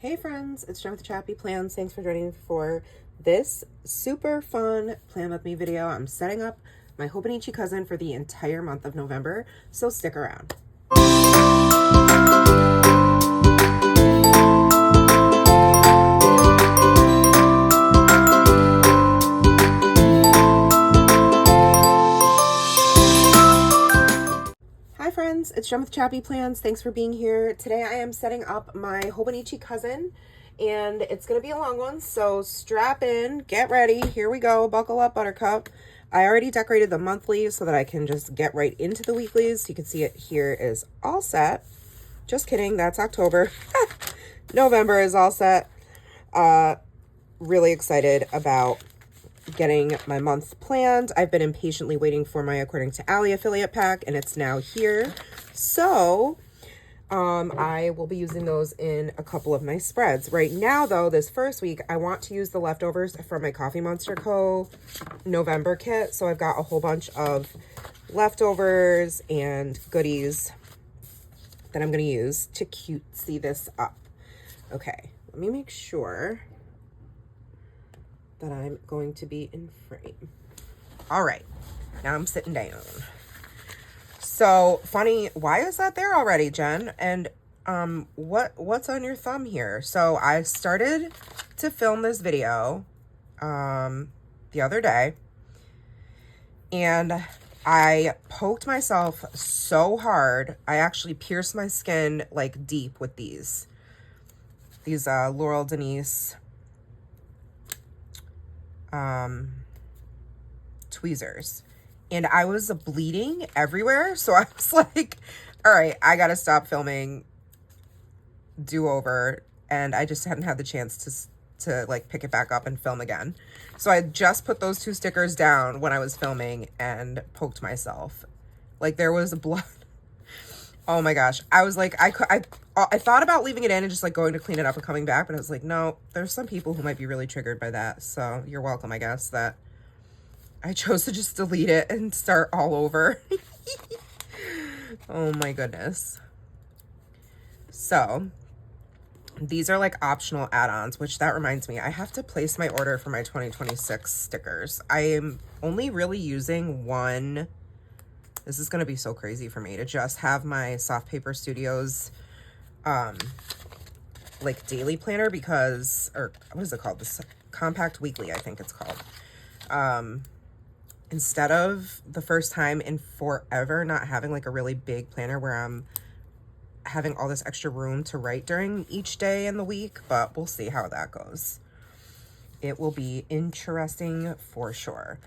Hey friends, it's Jen with ChappyPlans. Thanks for joining me for this super fun Plan With Me video. I'm setting up my Hobonichi cousin for the entire month of November, so stick around. Hi friends, it's Jen with ChappyPlans. Thanks for being here. Today I am setting up my Hobonichi cousin, and it's going to be a long one, so strap in, get ready. Here we go. Buckle up, Buttercup. I already decorated the monthlies so that I can just get right into the weeklies. You can see it here is all set. Just kidding, that's October. November is all set. Really excited about getting my month planned. I've been impatiently waiting for my According to Allie affiliate pack, and it's now here. So I will be using those in a couple of my spreads. Right now, though, this first week, I want to use the leftovers from my Coffee Monster Co. November kit. So I've got a whole bunch of leftovers and goodies that I'm going to use to cutesy this up. Okay, let me make sure that I'm going to be in frame. All right, now I'm sitting down. So funny, why is that there already, Jen? And what's on your thumb here? So I started to film this video the other day, and I poked myself so hard. I actually pierced my skin like deep with these Laurel Denise tweezers, and I was bleeding everywhere. So I was like, all right, I gotta stop filming, do over. And I just hadn't had the chance to like pick it back up and film again. So I just put those two stickers down when I was filming and poked myself. Like there was blood. Oh my gosh. I was like, I thought about leaving it in and just like going to clean it up and coming back, but I was like, no, there's some people who might be really triggered by that. So you're welcome, I guess, that I chose to just delete it and start all over. Oh my goodness. So these are like optional add-ons, which that reminds me, I have to place my order for my 2026 stickers. I am only really using one. This is going to be so crazy for me to just have my Soft Paper Studios like daily planner, because, or what is it called? This Compact Weekly, I think it's called. Instead of the first time in forever not having like a really big planner where I'm having all this extra room to write during each day in the week, but we'll see how that goes. It will be interesting for sure.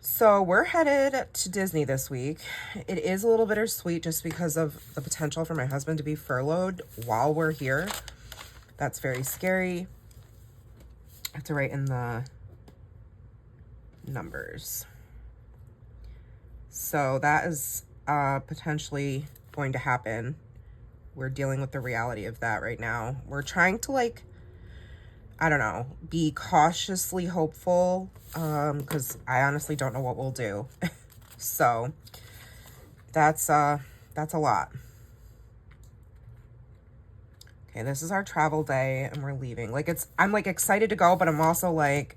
So we're headed to Disney this week. It is a little bittersweet just because of the potential for my husband to be furloughed while we're here. That's very scary. I have to write in the numbers. So that is potentially going to happen. We're dealing with the reality of that right now. We're trying to, like, I don't know, be cautiously hopeful, because I honestly don't know what we'll do. So that's a lot. Okay, this is our travel day and we're leaving. Like I'm like excited to go, but I'm also like,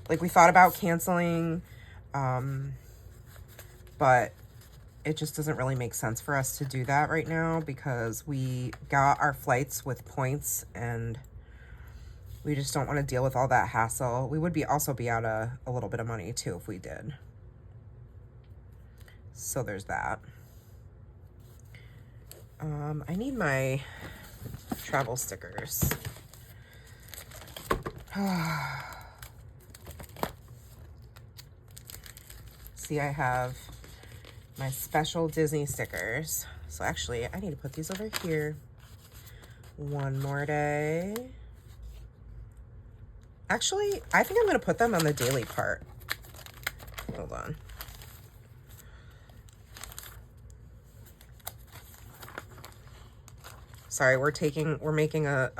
like we thought about canceling, but it just doesn't really make sense for us to do that right now because we got our flights with points and we just don't want to deal with all that hassle. We would also be out a little bit of money too if we did. So there's that. I need my travel stickers. See, I have my special Disney stickers. So actually, I need to put these over here. One more day. Actually, I think I'm going to put them on the daily part. Hold on. Sorry, we're making a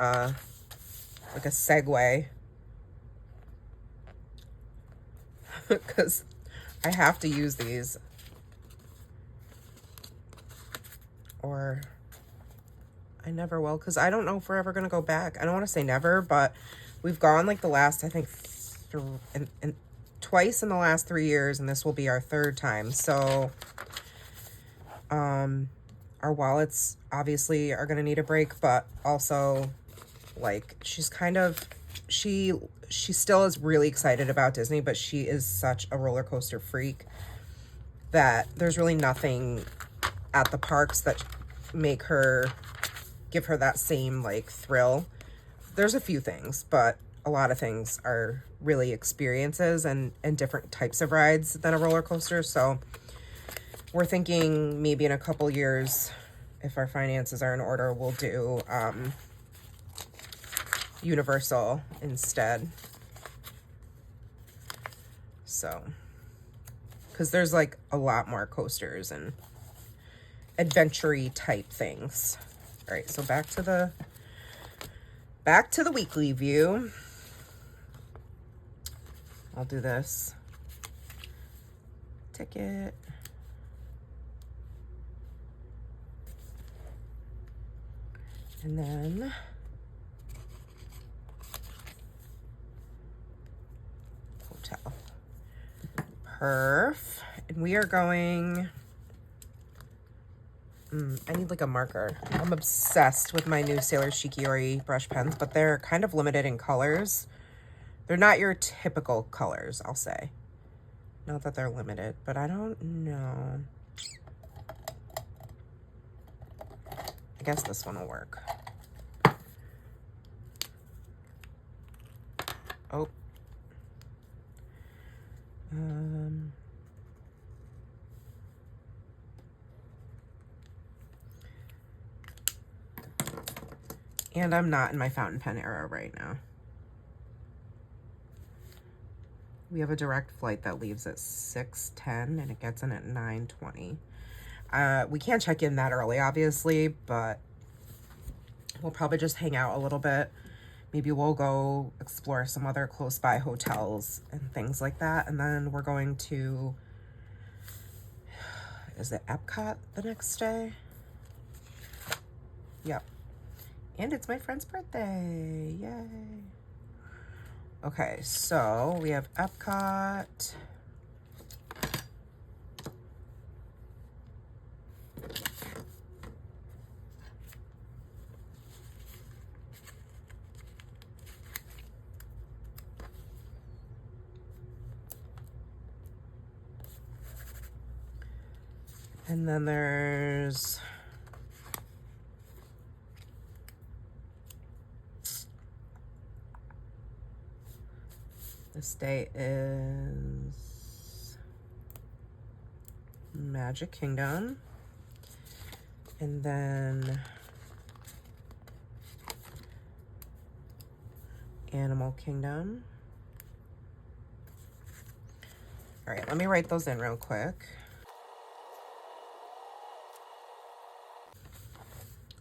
like a segue. Because I have to use these. Or I never will, because I don't know if we're ever going to go back. I don't want to say never, but we've gone like the last, I think, twice in the last 3 years, and this will be our third time. So our wallets obviously are going to need a break, but also, like, she's kind of, she still is really excited about Disney, but she is such a roller coaster freak that there's really nothing at the parks that give her that same, like, thrill. There's a few things, but a lot of things are really experiences and different types of rides than a roller coaster. So we're thinking maybe in a couple years, if our finances are in order, we'll do Universal instead. So, because there's like a lot more coasters and adventure-y type things. All right, so back to the weekly view. I'll do this ticket. And then hotel. Perf. And we are going, I need like a marker. I'm obsessed with my new Sailor Shikiori brush pens, but they're kind of limited in colors. They're not your typical colors, I'll say. Not that they're limited, but I don't know. I guess this one will work. Oh. And I'm not in my fountain pen era right now. We have a direct flight that leaves at 6:10 and it gets in at 9:20. We can't check in that early, obviously, but we'll probably just hang out a little bit. Maybe we'll go explore some other close by hotels and things like that. And then we're going to, is it Epcot the next day? Yep. And it's my friend's birthday. Yay. Okay, so we have Epcot. And then there's this day is Magic Kingdom. And then Animal Kingdom. All right, let me write those in real quick.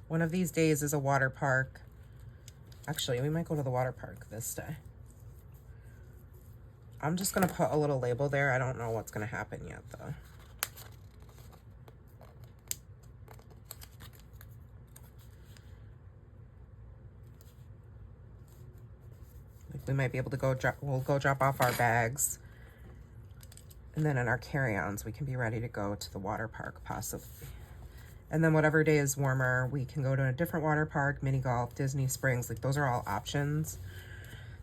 One of these days is a water park. Actually, we might go to the water park this day. I'm just gonna put a little label there. I don't know what's gonna happen yet though. Like we might be able to we'll go drop off our bags. And then in our carry-ons, we can be ready to go to the water park possibly. And then whatever day is warmer, we can go to a different water park, mini golf, Disney Springs. Like those are all options.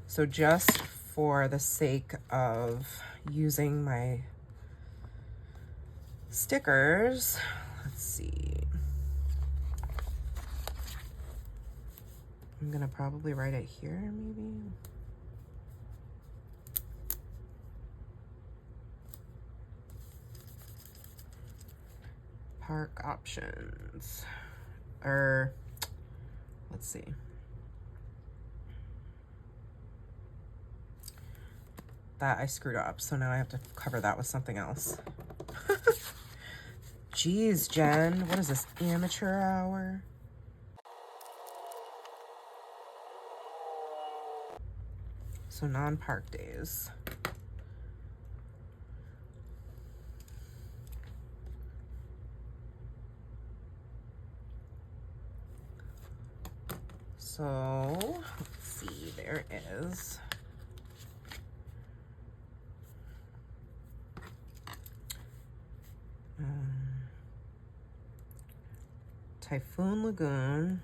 So just for the sake of using my stickers, let's see. I'm gonna probably write it here, maybe. Park options, or let's see. That I screwed up, so now I have to cover that with something else. Jeez, Jen, what is this, amateur hour? So non-park days. So, let's see, there is Typhoon Lagoon.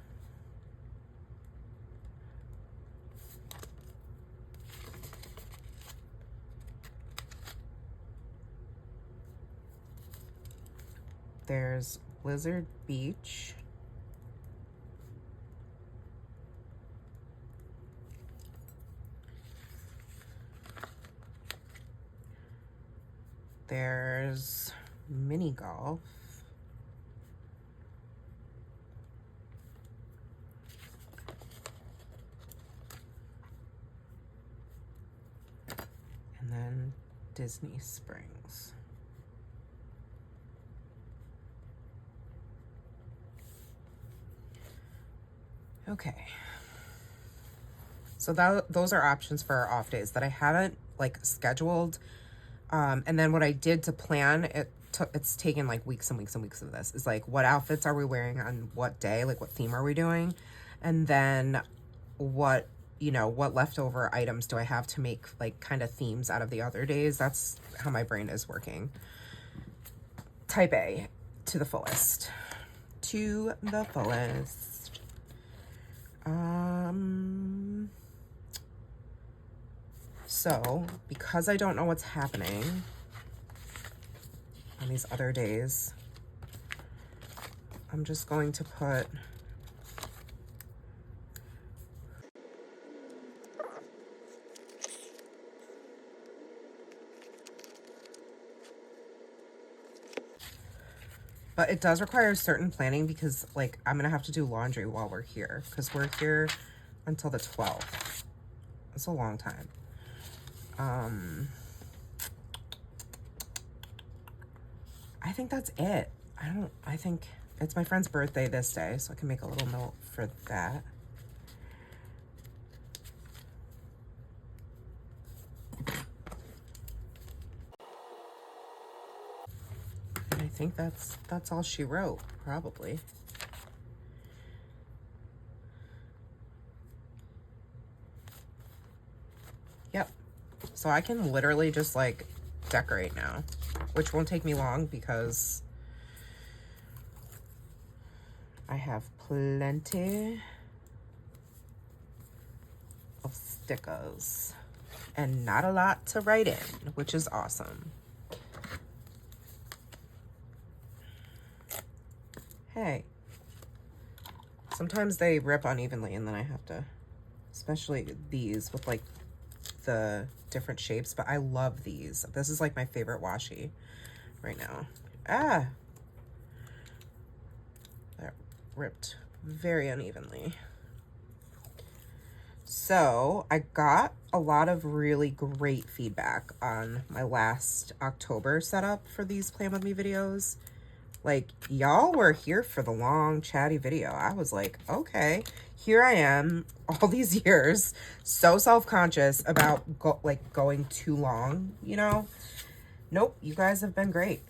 There's Blizzard Beach. There's mini golf. And then Disney Springs. Okay. So those are options for our off days that I haven't like scheduled. And then what I did to plan, it's taken like weeks and weeks and weeks of this, is like what outfits are we wearing on what day, like what theme are we doing, and then what, you know, what leftover items do I have to make like kind of themes out of the other days. That's how my brain is working. Type A to the fullest. To the fullest. So, because I don't know what's happening on these other days, I'm just going to put but it does require certain planning because like I'm gonna have to do laundry while we're here because we're here until the 12th. It's a long time. I think that's it. I think it's my friend's birthday this day, so I can make a little note for that. And I think that's all she wrote, probably. Yep. So I can literally just like decorate now, which won't take me long because I have plenty of stickers and not a lot to write in, which is awesome. Hey, sometimes they rip unevenly and then I have to, especially these with like the different shapes, but I love these. This is like my favorite washi right now. Ah, that ripped very unevenly. So I got a lot of really great feedback on my last October setup for these Plan With Me videos. Like, y'all were here for the long chatty video. I was like, okay, here I am all these years, so self-conscious about going too long, you know? Nope, you guys have been great.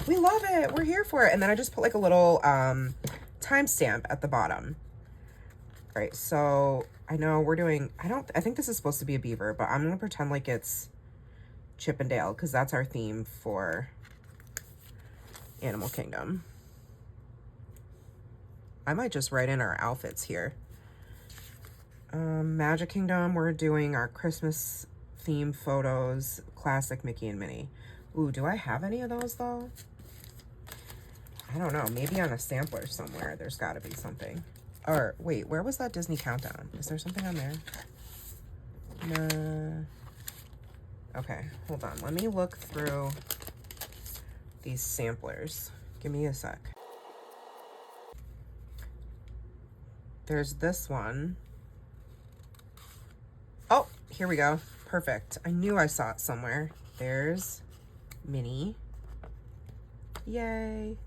We love it. We're here for it. And then I just put like a little timestamp at the bottom. All right, so I know we're doing, I think this is supposed to be a beaver, but I'm gonna pretend like it's Chip and Dale because that's our theme for Animal Kingdom. I might just write in our outfits here. Magic Kingdom, we're doing our Christmas theme photos, classic Mickey and Minnie. Ooh, do I have any of those though? I don't know, maybe on a sampler somewhere, there's gotta be something. Or wait, where was that Disney countdown? Is there something on there? No. Okay, hold on, let me look through these samplers. Give me a sec. There's this one. Oh, here we go. Perfect. I knew I saw it somewhere. There's Minnie. Yay.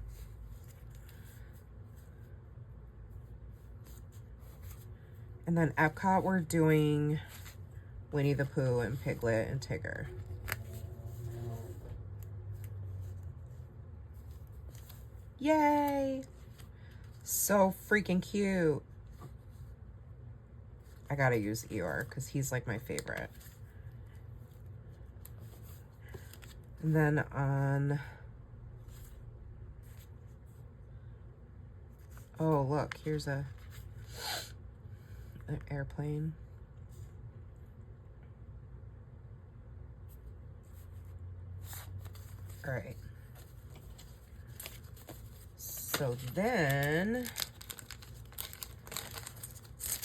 And then Epcot, we're doing Winnie the Pooh and Piglet and Tigger. Yay! So freaking cute. I gotta use Eeyore because he's like my favorite. And then on, oh look, here's an airplane. All right. So then,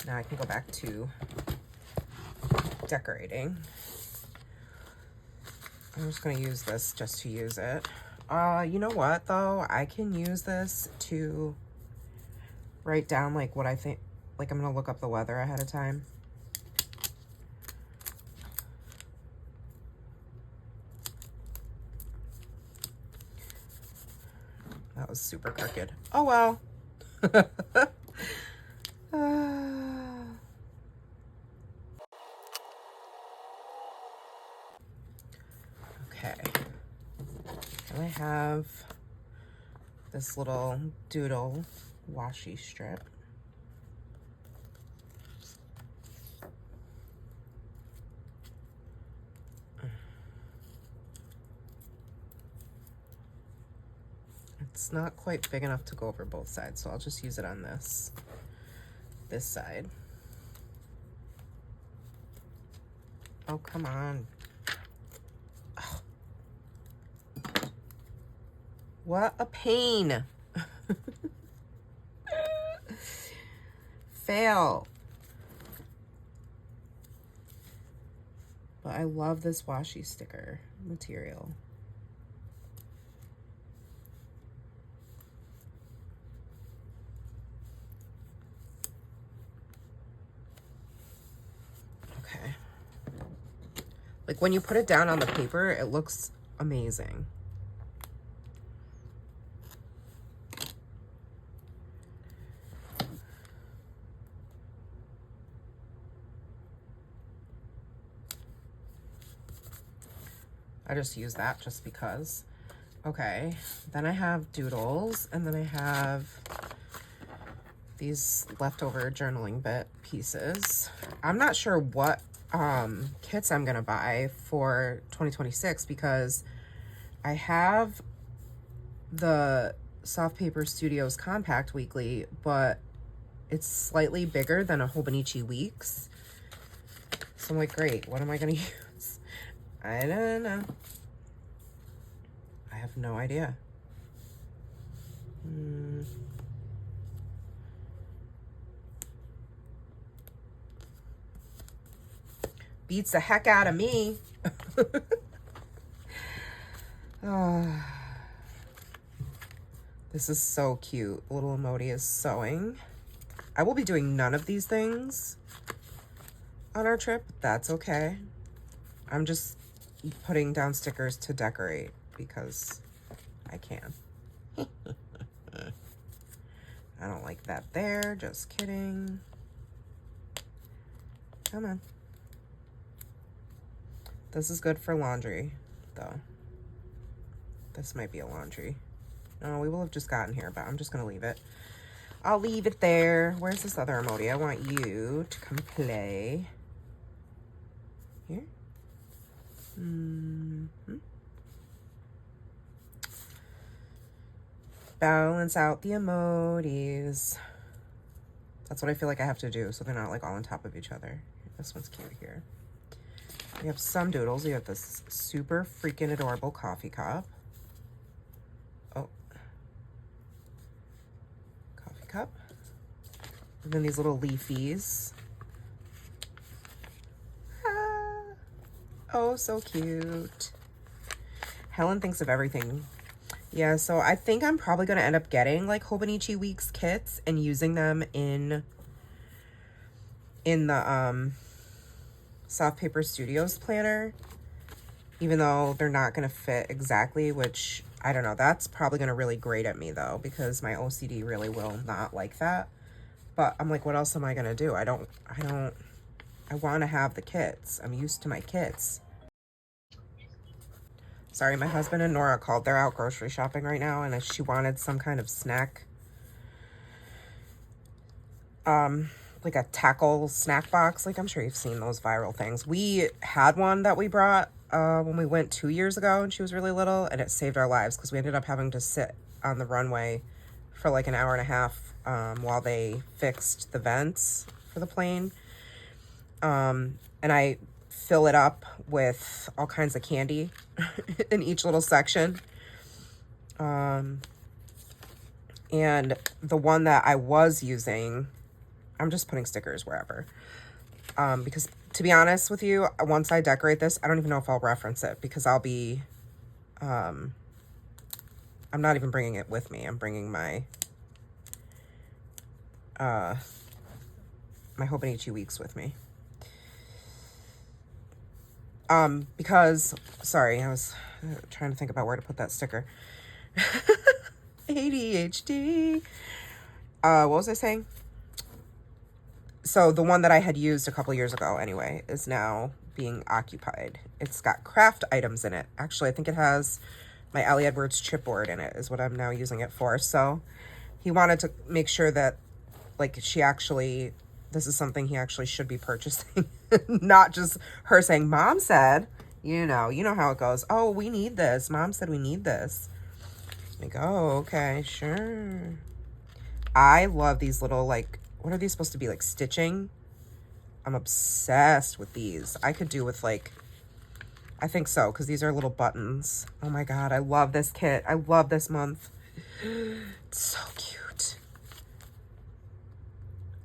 now I can go back to decorating. I'm just gonna use this just to use it. You know what though? I can use this to write down like what I think, like I'm gonna look up the weather ahead of time. That was super crooked. Oh well. Okay. And I have this little doodle washi strip. It's not quite big enough to go over both sides, so I'll just use it on this side. Oh, come on. Ugh. What a pain. Fail. But I love this washi sticker material. Okay. Like when you put it down on the paper, it looks amazing. I just use that just because. Okay, then I have doodles, and then I have these leftover journaling bit pieces. I'm not sure what kits I'm gonna buy for 2026 because I have the Soft Paper Studios Compact Weekly, but it's slightly bigger than a Hobonichi Weeks. So I'm like, great, what am I gonna use? I don't know. I have no idea. Beats the heck out of me. This is so cute. Little emoji is sewing. I will be doing none of these things on our trip. That's okay. I'm just putting down stickers to decorate because I can. I don't like that there. Just kidding. Come on. This is good for laundry, though. This might be a laundry. No, we will have just gotten here, but I'm just going to leave it. I'll leave it there. Where's this other emoji? I want you to come play. Here. Balance out the emojis. That's what I feel like I have to do, so they're not like all on top of each other. This one's cute here. We have some doodles. We have this super freaking adorable coffee cup. Oh. Coffee cup. And then these little leafies. Ah. Oh, so cute. Helen thinks of everything. Yeah, so I think I'm probably going to end up getting like Hobonichi Weeks kits and using them in the Soft Paper Studios planner, even though they're not going to fit exactly, which I don't know. That's probably going to really grate at me though, because my OCD really will not like that. But I'm like, what else am I going to do? I want to have the kits. I'm used to my kits. Sorry, my husband and Norah called. They're out grocery shopping right now, and she wanted some kind of snack like a tackle snack box. Like, I'm sure you've seen those viral things. We had one that we brought when we went 2 years ago and she was really little, and it saved our lives because we ended up having to sit on the runway for like an hour and a half while they fixed the vents for the plane. And I fill it up with all kinds of candy in each little section. And the one that I was using, I'm just putting stickers wherever. Because to be honest with you, once I decorate this, I don't even know if I'll reference it because I'll be, I'm not even bringing it with me. I'm bringing my, my Hobonichi weeks with me. Because, sorry, I was trying to think about where to put that sticker. ADHD. What was I saying? So the one that I had used a couple years ago anyway is now being occupied. It's got craft items in it. Actually, I think it has my Allie Edwards chipboard in it is what I'm now using it for. So he wanted to make sure that, like, she actually, this is something he actually should be purchasing. Not just her saying, Mom said, you know how it goes. Oh, we need this. Mom said we need this. Like, oh, okay, sure. I love these little, like, what are these supposed to be, like stitching? I'm obsessed with these. I could do with, like, I think so, because these are little buttons. Oh my God, I love this kit. I love this month. It's so cute.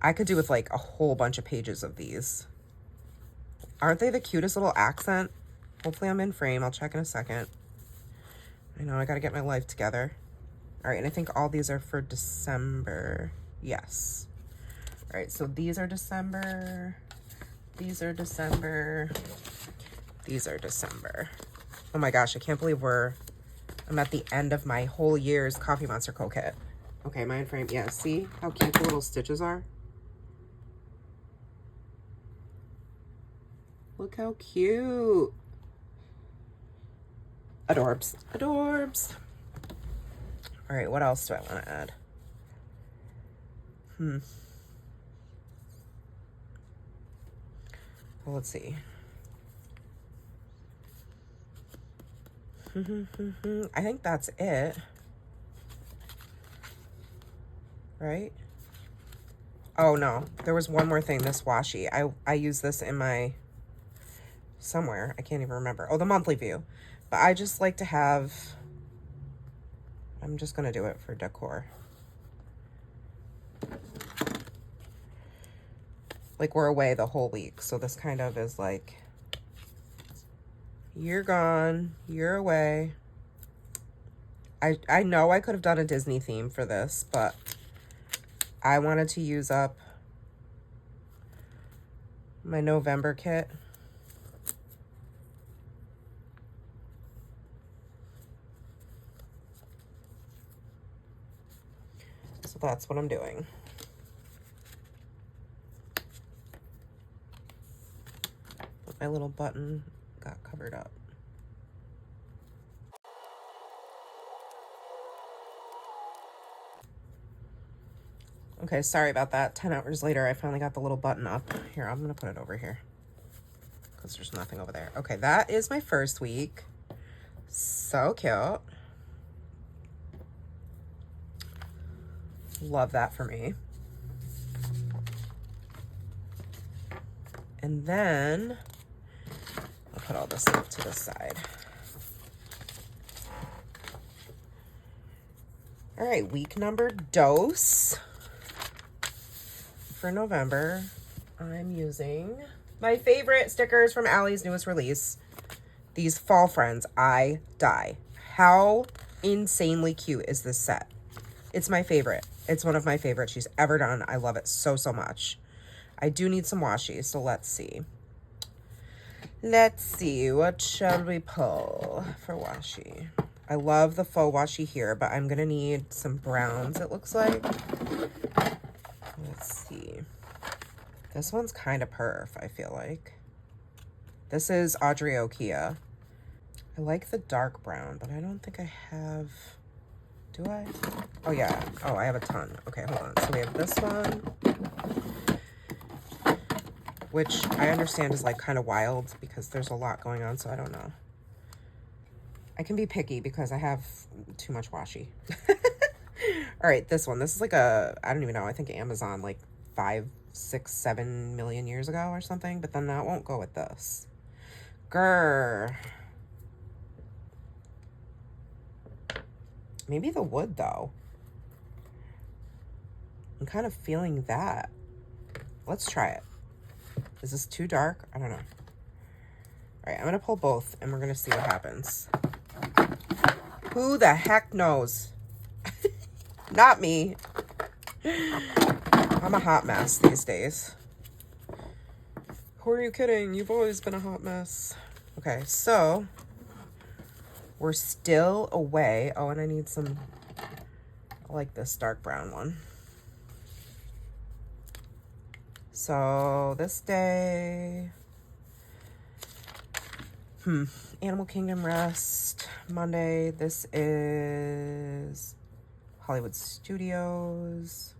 I could do with, like, a whole bunch of pages of these. Aren't they the cutest little accent? Hopefully I'm in frame. I'll check in a second. I know, I gotta get my life together. All right, and I think all these are for December. Yes. All right, so these are December. These are December. These are December. Oh my gosh, I can't believe I'm at the end of my whole year's Coffee Monster Co kit. Okay, mind frame. Yeah, see how cute the little stitches are? Look how cute. Adorbs. Adorbs. All right, what else do I want to add? Well, let's see. I think that's it. Right? Oh, no. There was one more thing. This washi. I use this in my... somewhere. I can't even remember. Oh, the monthly view. But I just like to have... I'm just going to do it for decor. Like, we're away the whole week. So this kind of is like... You're gone. You're away. I know I could have done a Disney theme for this, but I wanted to use up my November kit. So that's what I'm doing. But my little button got covered up. Okay, sorry about that. 10 hours later, I finally got the little button up. Here, I'm going to put it over here because there's nothing over there. Okay, that is my first week. So cute. Love that for me. And then I'll put all this stuff to the side. All right, week number dose. For November, I'm using my favorite stickers from Allie's newest release. These Fall Friends. I die. How insanely cute is this set? It's my favorite. It's one of my favorites she's ever done. I love it so, so much. I do need some washi, so let's see. Let's see, what shall we pull for washi? I love the faux washi here, but I'm gonna need some browns, it looks like. Let's see. This one's kind of perf, I feel like. This is Audrey Okia. I like the dark brown, but I don't think I have... Do I? Oh, yeah. Oh, I have a ton. Okay, hold on. So we have this one. which I understand is like kind of wild because there's a lot going on, so I don't know. I can be picky because I have too much washi. All right, this one. This is like a, I don't even know, I think Amazon like 5, 6, 7 million years ago or something, but then that won't go with this. Grr. Maybe the wood though. I'm kind of feeling that. Let's try it. Is this too dark? I don't know. All right, I'm gonna pull both and we're gonna see what happens. Who the heck knows? Not me. I'm a hot mess these days. Who are you kidding? You've always been a hot mess. Okay, so we're still away. Oh, and I need some, I like this dark brown one. So this day, Animal Kingdom Rest, Monday. This is Hollywood Studios.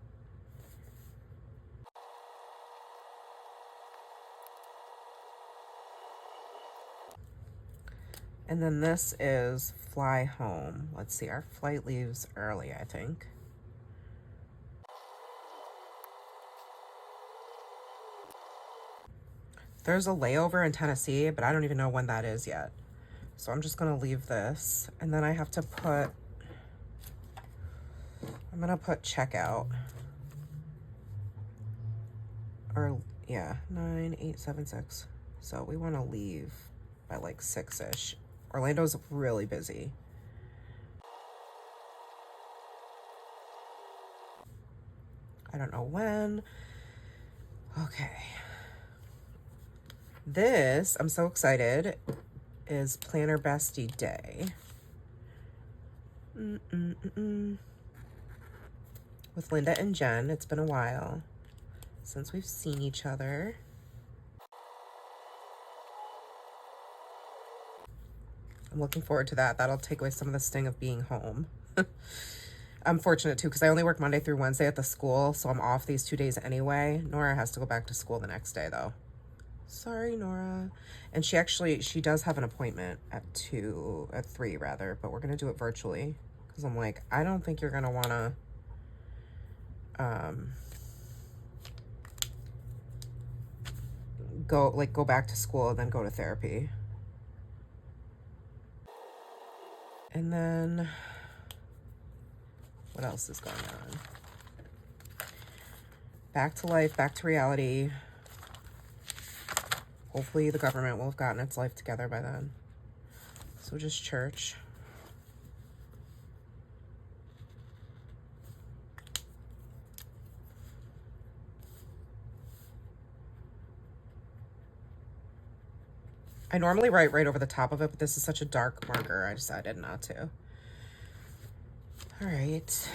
And then this is Fly Home. Let's see, our flight leaves early, I think. There's a layover in Tennessee, but I don't even know when that is yet. So I'm just gonna leave this. And then I have to put, I'm gonna put checkout. Or, yeah, 9, 8, 7, 6. So we wanna leave by like 6-ish. Orlando's really busy. I don't know when. Okay. This, I'm so excited, is Planner Bestie Day. With Linda and Jen. It's been a while since we've seen each other. I'm looking forward to that. That'll take away some of the sting of being home. I'm fortunate too because I only work Monday through Wednesday at the school, so I'm off these 2 days anyway. Norah has to go back to school the next day though. Sorry, Norah. And she does have an appointment at 3 rather, but we're gonna do it virtually because I'm like, I don't think you're gonna wanna go back to school and then go to therapy. And then what else is going on? Back to life, back to reality. Hopefully the government will have gotten its life together by then. So just church. I normally write right over the top of it, but this is such a dark marker, I decided not to. All right.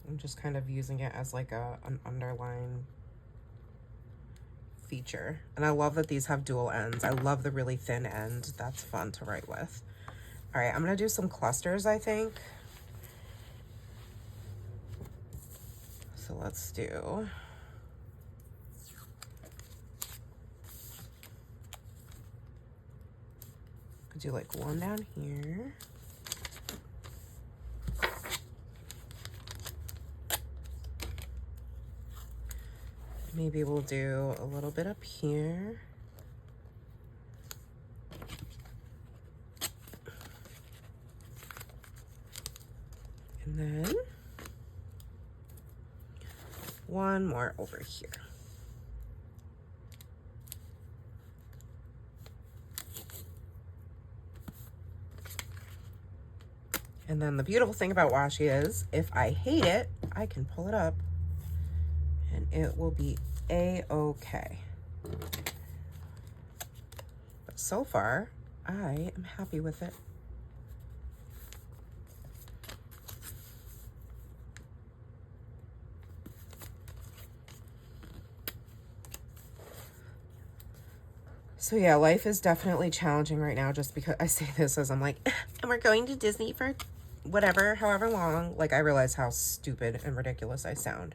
I'm just kind of using it as like an underline feature. And I love that these have dual ends. I love the really thin end. That's fun to write with. All right, I'm gonna do some clusters, I think. So let's do, I'll do like one down here. Maybe we'll do a little bit up here. And then one more over here. And then the beautiful thing about washi is if I hate it, I can pull it up and it will be a-okay. But so far, I am happy with it. So yeah, life is definitely challenging right now just because I say this as I'm like, and we're going to Disney for whatever, however long. Like, I realize how stupid and ridiculous I sound.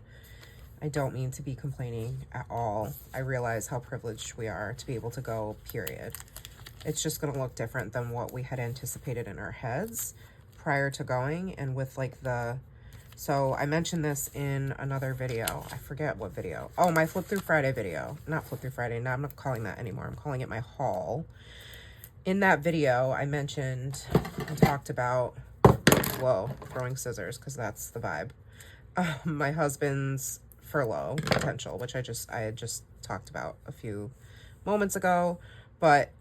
I don't mean to be complaining at all. I realize how privileged we are to be able to go, period. It's just going to look different than what we had anticipated in our heads prior to going. And with like so I mentioned this in another video. I forget what video. Oh, my Flip Through Friday video. Not Flip Through Friday. No, I'm not calling that anymore. I'm calling it my haul. In that video, I mentioned and talked about, whoa, throwing scissors, because that's the vibe. My husband's furlough potential, which I had just talked about a few moments ago, but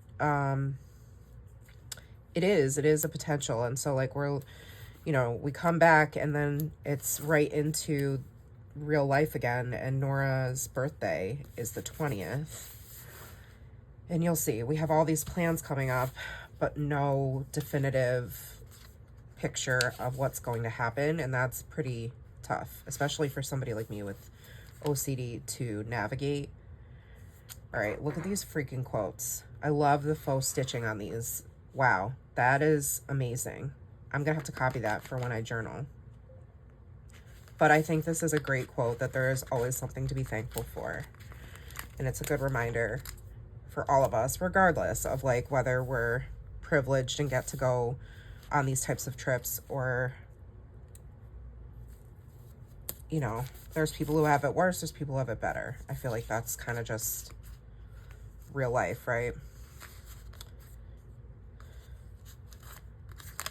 it is a potential. And so like we come back and then it's right into real life again, and Norah's birthday is the 20th. And you'll see, we have all these plans coming up, but no definitive picture of what's going to happen. And that's pretty tough, especially for somebody like me with OCD to navigate. All right, look at these freaking quotes. I love the faux stitching on these. Wow, that is amazing. I'm gonna have to copy that for when I journal. But I think this is a great quote, that there is always something to be thankful for. And it's a good reminder for all of us, regardless of like whether we're privileged and get to go on these types of trips, or, you know, there's people who have it worse, there's people who have it better. I feel like that's kind of just real life, right?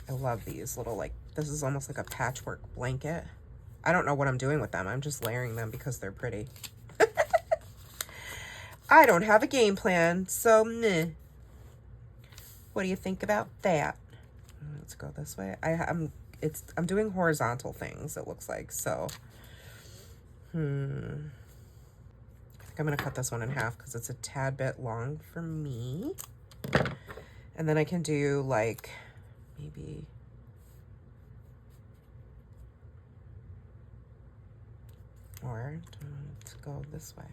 I love these little, like, this is almost like a patchwork blanket. I don't know what I'm doing with them. I'm just layering them because they're pretty. I don't have a game plan, so meh. What do you think about that? Let's go this way. I'm doing horizontal things, it looks like, so. I think I'm gonna cut this one in half because it's a tad bit long for me. And then I can do like maybe or to go this way.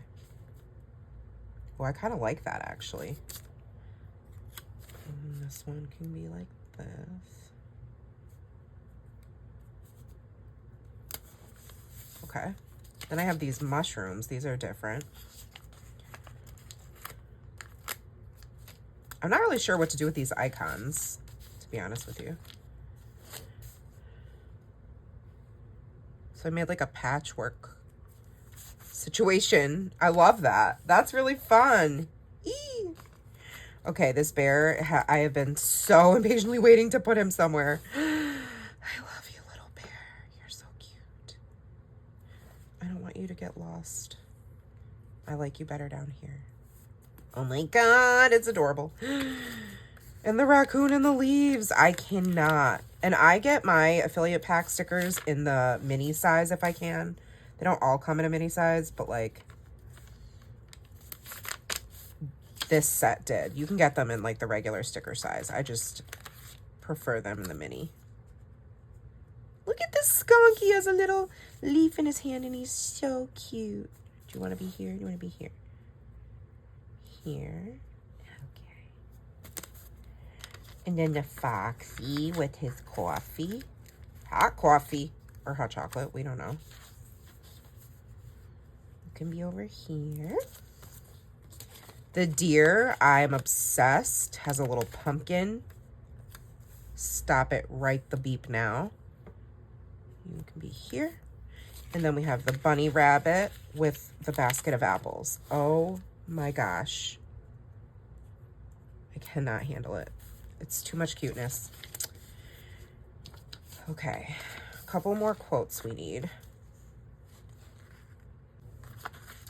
Oh, I kind of like that actually. And this one can be like this. Okay. Then I have these mushrooms. These are different. I'm not really sure what to do with these icons, to be honest with you. So I made like a patchwork situation. I love that. That's really fun. Eee. Okay, this bear, I have been so impatiently waiting to put him somewhere. I love you, little bear. You're so cute. I don't want you to get lost. I like you better down here. Oh my God, it's adorable. And the raccoon in the leaves. I cannot. And I get my affiliate pack stickers in the mini size if I can. They don't all come in a mini size, but like this set did. You can get them in like the regular sticker size. I just prefer them in the mini. Look at this skunk. He has a little leaf in his hand and he's so cute. Do you want to be here? Do you want to be here? Here. Okay. And then the foxy with his coffee. Hot coffee or hot chocolate. We don't know. It can be over here. The deer, I'm obsessed. Has a little pumpkin. Stop it right the beep now. You can be here. And then we have the bunny rabbit with the basket of apples. Oh my gosh. I cannot handle it. It's too much cuteness. Okay, a couple more quotes we need.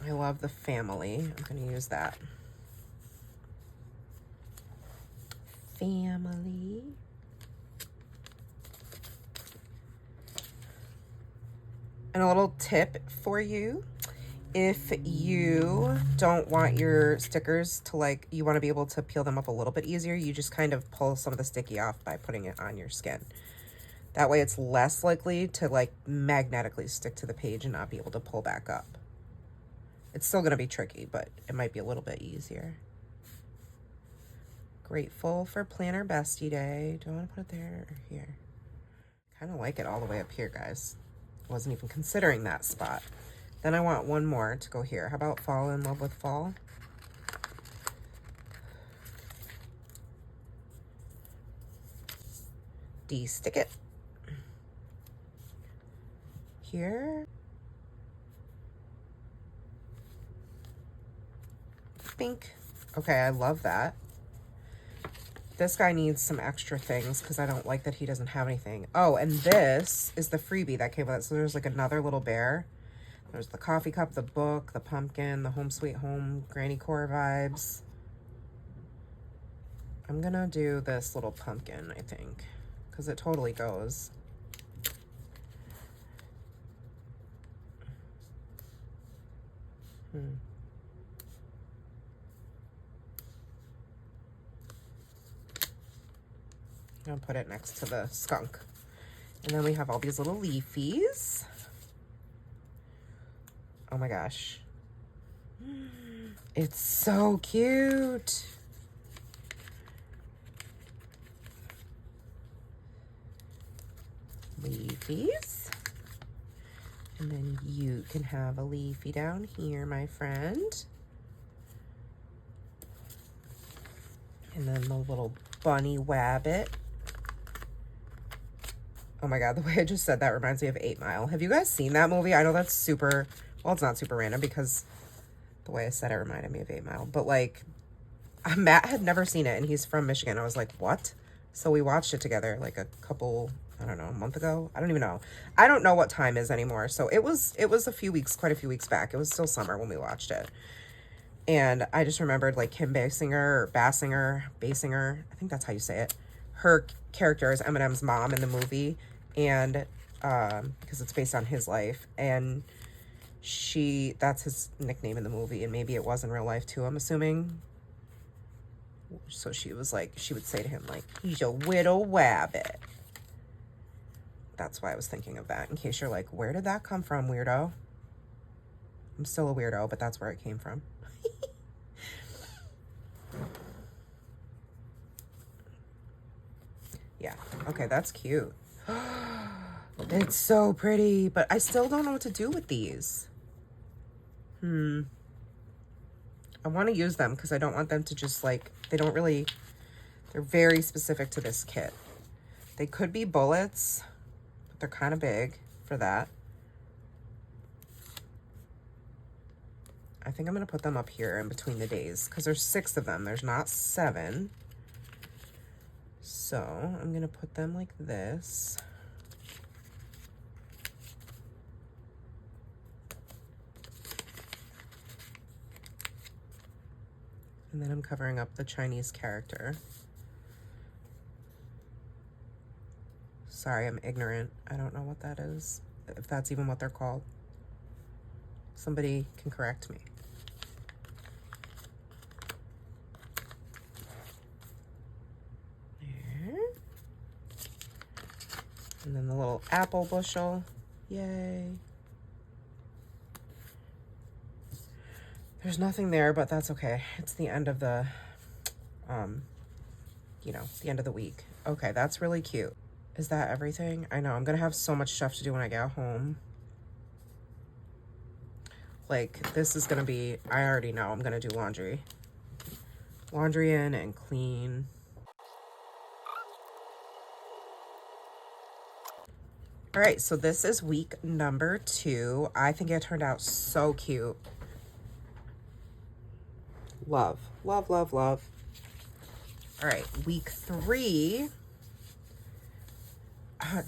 I love the family. I'm gonna use that. Family. And a little tip for you. If you don't want your stickers to like, you want to be able to peel them up a little bit easier, you just kind of pull some of the sticky off by putting it on your skin. That way it's less likely to like magnetically stick to the page and not be able to pull back up. It's still going to be tricky, but it might be a little bit easier. Grateful for Planner Bestie Day. Do I want to put it there or here? Kind of like it all the way up here, guys. Wasn't even considering that spot. Then I want one more to go here. How about Fall in Love with Fall? De-stick it. Here. Pink. Okay, I love that. This guy needs some extra things because I don't like that he doesn't have anything. Oh, and this is the freebie that came with it. So there's like another little bear. There's the coffee cup, the book, the pumpkin, the Home Sweet Home, Granny Core vibes. I'm gonna do this little pumpkin, I think, because it totally goes. I'm gonna put it next to the skunk. And then we have all these little leafies. Oh my gosh. It's so cute. Leafies. And then you can have a leafy down here, my friend. And then the little bunny wabbit. Oh my God, the way I just said that reminds me of 8 Mile. Have you guys seen that movie? I know that's super, well, it's not super random because the way I said it reminded me of 8 Mile. But like, Matt had never seen it and he's from Michigan. I was like, what? So we watched it together like a couple, I don't know, a month ago. I don't even know. I don't know what time is anymore. So it was a few weeks, quite a few weeks back. It was still summer when we watched it. And I just remembered like Kim Basinger, I think that's how you say it. Her character is Eminem's mom in the movie, and because it's based on his life, and that's his nickname in the movie, and maybe it was in real life too, I'm assuming. So she was like, she would say to him like, he's a widow wabbit. That's why I was thinking of that, in case you're like, where did that come from, weirdo? I'm still a weirdo, but that's where it came from. Yeah, okay, that's cute. It's so pretty, but I still don't know what to do with these. I want to use them because I don't want them to just like, they're very specific to this kit. They could be bullets, but they're kind of big for that. I think I'm going to put them up here in between the days because there's 6 of them. There's not 7. So I'm going to put them like this. And then I'm covering up the Chinese character. Sorry, I'm ignorant. I don't know what that is, if that's even what they're called. Somebody can correct me. And then the little apple bushel. Yay. There's nothing there, but that's okay. It's the end of the, the end of the week. Okay, that's really cute. Is that everything? I know, I'm gonna have so much stuff to do when I get home. Like, this is gonna be, I already know I'm gonna do laundry. Laundry in and clean. All right, so this is week number 2. I think it turned out so cute. Love, love, love, love. All right, week 3.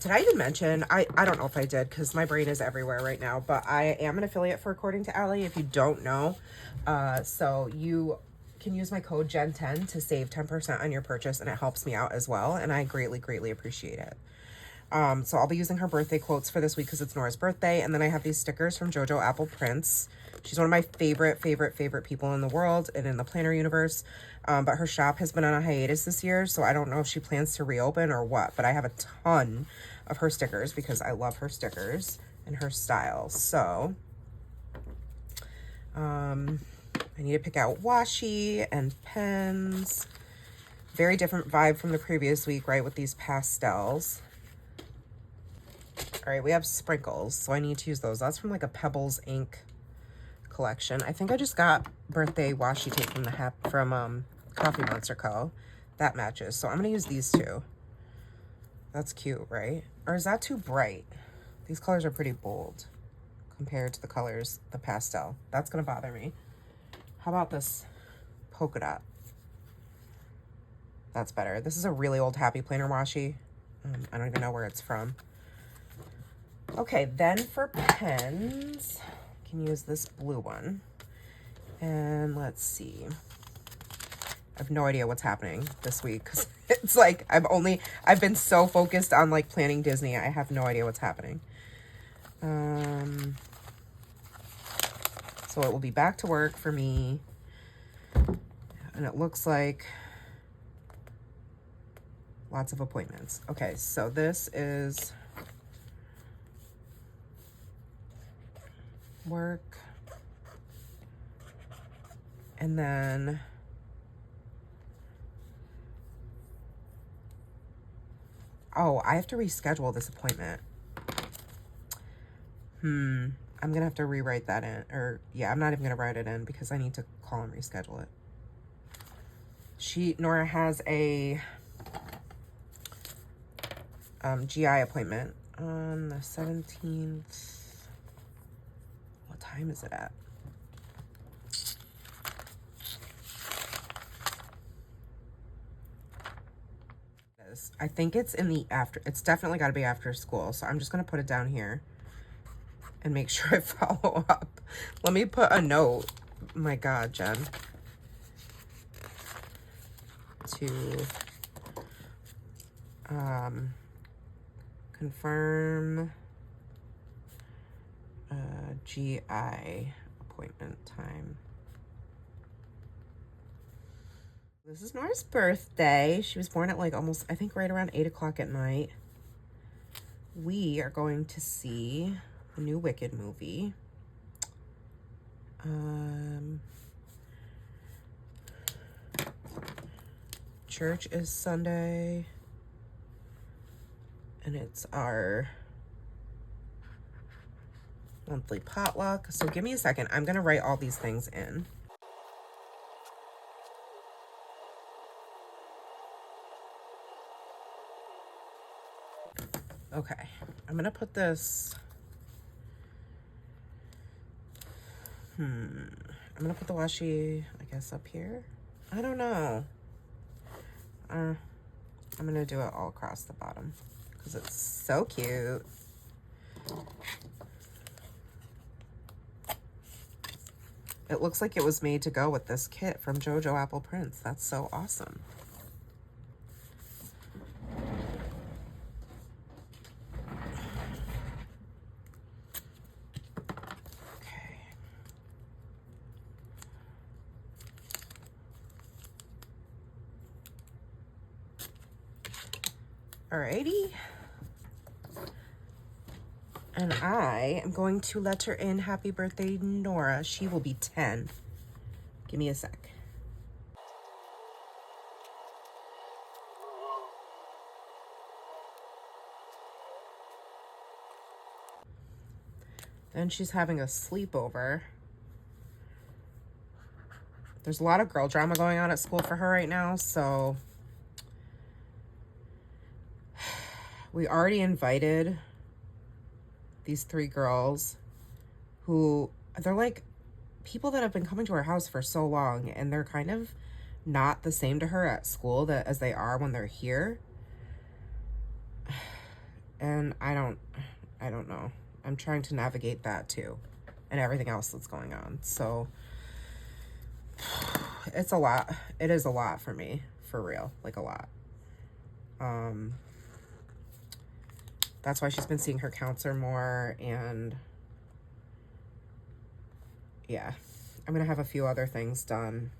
Did I even mention, I don't know if I did because my brain is everywhere right now, but I am an affiliate for According to Allie, if you don't know. So you can use my code GEN10 to save 10% on your purchase, and it helps me out as well, and I greatly, greatly appreciate it. So I'll be using her birthday quotes for this week because it's Nora's birthday. And then I have these stickers from JoJo Apple Prints. She's one of my favorite people in the world and in the planner universe. But her shop has been on a hiatus this year, so I don't know if she plans to reopen or what. But I have a ton of her stickers because I love her stickers and her style. So I need to pick out washi and pens. Very different vibe from the previous week, right, with these pastels. All right, we have sprinkles, so I need to use those. That's from like a Pebbles ink collection. I think I just got birthday washi tape from Coffee Monster Co. That matches. So I'm gonna use these two. That's cute, right? Or is that too bright? These colors are pretty bold compared to the colors, the pastel. That's gonna bother me. How about this polka dot? That's better. This is a really old Happy Planner washi. I don't even know where it's from. Okay, then for pens, I can use this blue one. And let's see. I have no idea what's happening this week because it's like I've been so focused on like planning Disney. I have no idea what's happening. So it will be back to work for me. And it looks like lots of appointments. Okay, so this is work. And then oh, I have to reschedule this appointment. I'm gonna have to rewrite that in, or yeah, I'm not even gonna write it in because I need to call and reschedule it. Norah has a GI appointment on the 17th. What time is it at? I think it's in the it's definitely got to be after school, so I'm just gonna put it down here and make sure I follow up. Let me put a note. My God, Jen. To confirm GI appointment time. This is Nora's birthday. She was born at like almost, I think right around 8 o'clock at night. We are going to see the new Wicked movie. Church is Sunday. And it's our monthly potluck. So give me a second. I'm going to write all these things in. Okay, I'm gonna put this, I'm gonna put the washi, I guess, up here. I don't know. I'm gonna do it all across the bottom because it's so cute. It looks like it was made to go with this kit from JoJo Apple Prints. That's so awesome. Alrighty. And I am going to let her in happy birthday, Norah. She will be 10. Give me a sec. Then she's having a sleepover. There's a lot of girl drama going on at school for her right now, so we already invited these 3 girls who, they're like people that have been coming to her house for so long, and they're kind of not the same to her at school as they are when they're here. And I don't know. I'm trying to navigate that too, and everything else that's going on. So it's a lot. It is a lot for me, for real, like a lot. That's why she's been seeing her counselor more, and yeah, I'm gonna have a few other things done,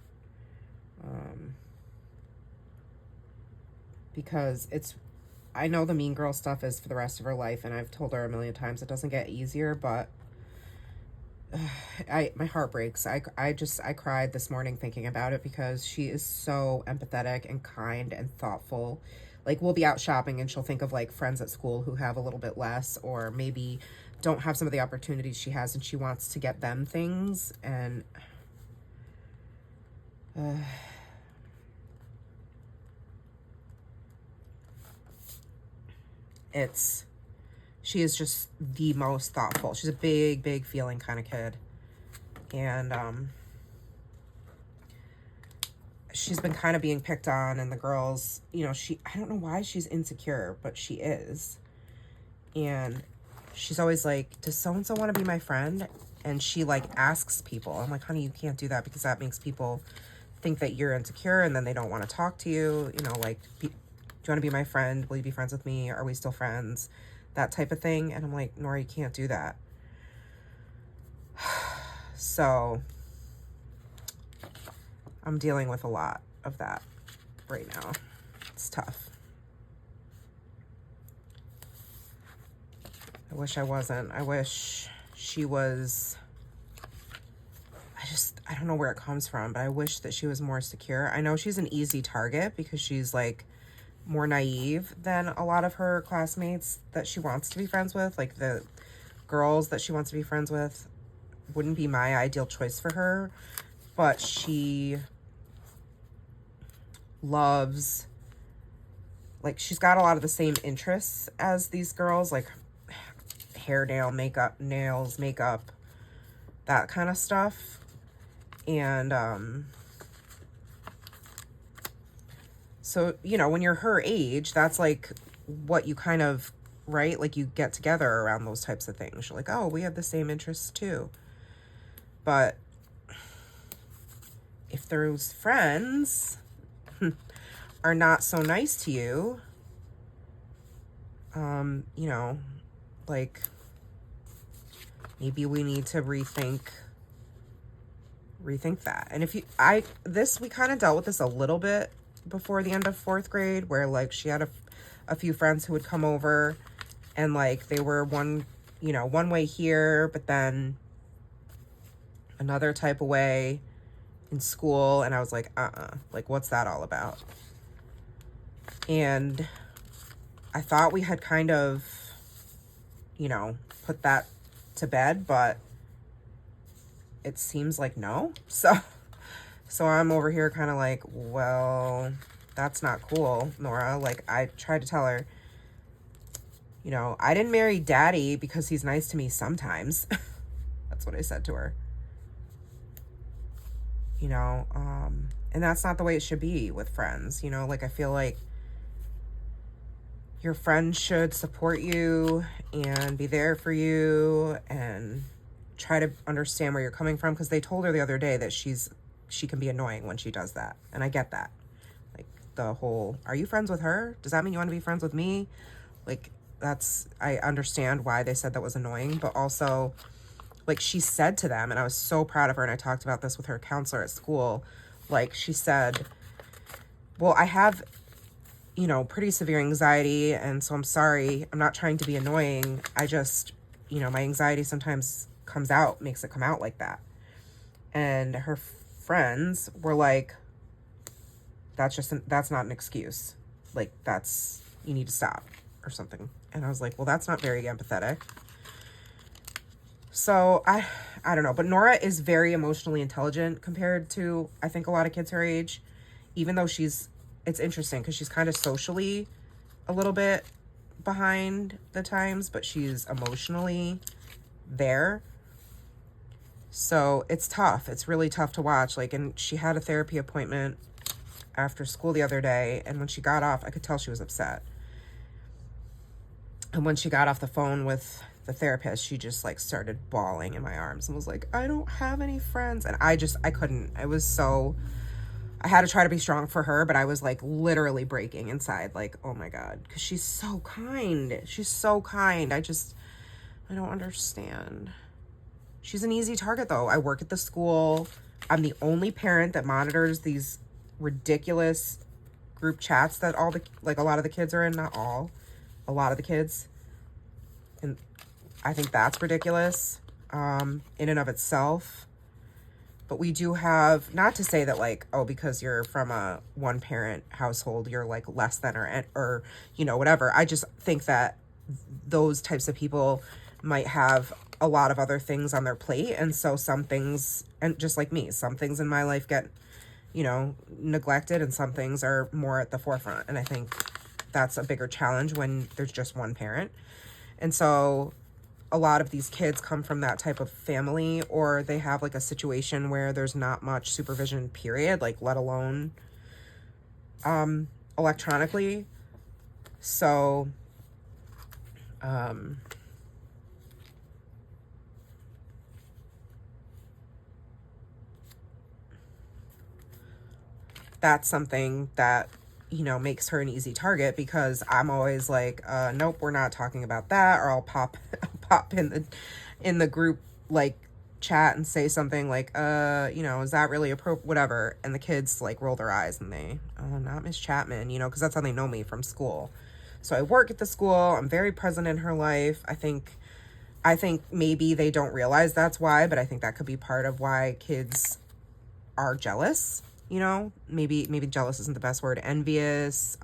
because I know the mean girl stuff is for the rest of her life, and I've told her a million times it doesn't get easier, but my heart breaks. I cried this morning thinking about it because she is so empathetic and kind and thoughtful. like, we'll be out shopping and she'll think of like friends at school who have a little bit less, or maybe don't have some of the opportunities she has, and she wants to get them things. And she is just the most thoughtful. She's a big feeling kind of kid. And she's been kind of being picked on, and the girls, you know, I don't know why she's insecure, but she is. And she's always like, does so-and-so want to be my friend? And she like asks people. I'm like, honey, you can't do that, because that makes people think that you're insecure, and then they don't want to talk to you. You know, like, do you want to be my friend? Will you be friends with me? Are we still friends? That type of thing. And I'm like, Norah, you can't do that. So I'm dealing with a lot of that right now. It's tough. I wish I wasn't. I wish she was. I don't know where it comes from, but I wish that she was more secure. I know she's an easy target because she's like more naive than a lot of her classmates that she wants to be friends with. Like, the girls that she wants to be friends with wouldn't be my ideal choice for her, but she loves, like, she's got a lot of the same interests as these girls, like hair, nails, makeup, that kind of stuff. And so, you know, when you're her age, that's like what you kind of, right? Like, you get together around those types of things. You're like, oh, we have the same interests too. But if those friends are not so nice to you, you know, like, maybe we need to rethink that. And if you, we kind of dealt with this a little bit before the end of 4th grade, where like she had a few friends who would come over, and like they were one way here, but then another type of way in school. And I was like, like, what's that all about? And I thought we had kind of, you know, put that to bed, but it seems like no. So I'm over here kind of like, well, that's not cool, Norah. Like, I tried to tell her, you know, I didn't marry daddy because he's nice to me sometimes. That's what I said to her. You know, and that's not the way it should be with friends. You know, like, I feel like your friend should support you and be there for you and try to understand where you're coming from, because they told her the other day that she can be annoying when she does that. And I get that. Like, the whole, are you friends with her? Does that mean you want to be friends with me? Like, I understand why they said that was annoying, but also, like, she said to them, and I was so proud of her, and I talked about this with her counselor at school, like, she said, well, I have, you know, pretty severe anxiety, and so I'm sorry, I'm not trying to be annoying, I just, you know, my anxiety sometimes makes it come out like that. And her friends were like, that's not an excuse, like, you need to stop or something. And I was like, well, that's not very empathetic. So I don't know, but Norah is very emotionally intelligent compared to, I think, a lot of kids her age, even though it's interesting because she's kind of socially a little bit behind the times, but she's emotionally there. So it's tough. It's really tough to watch. Like, and she had a therapy appointment after school the other day, and when she got off, I could tell she was upset. And when she got off the phone with the therapist, she just like started bawling in my arms and was like, I don't have any friends. And I couldn't. I had to try to be strong for her, but I was like literally breaking inside, like, oh my God, because she's so kind. She's so kind. I don't understand. She's an easy target though. I work at the school. I'm the only parent that monitors these ridiculous group chats that a lot of the kids are in. Not all, a lot of the kids. And I think that's ridiculous in and of itself. But we do have, not to say that like, oh, because you're from a one parent household, you're like less than or, you know, whatever. I just think that those types of people might have a lot of other things on their plate. And so some things, and just like me, some things in my life get, you know, neglected and some things are more at the forefront. And I think that's a bigger challenge when there's just one parent. And so a lot of these kids come from that type of family, or they have like a situation where there's not much supervision, period, like let alone electronically. So that's something that, you know, makes her an easy target, because I'm always like, nope, we're not talking about that. Or I'll pop in the group like chat and say something like, you know, is that really appropriate, whatever. And the kids like roll their eyes and they, oh, not Miss Chapman, you know, because that's how they know me from school. So I work at the school. I'm very present in her life. I think maybe they don't realize that's why, but I think that could be part of why kids are jealous. You know, maybe jealous isn't the best word. Envious.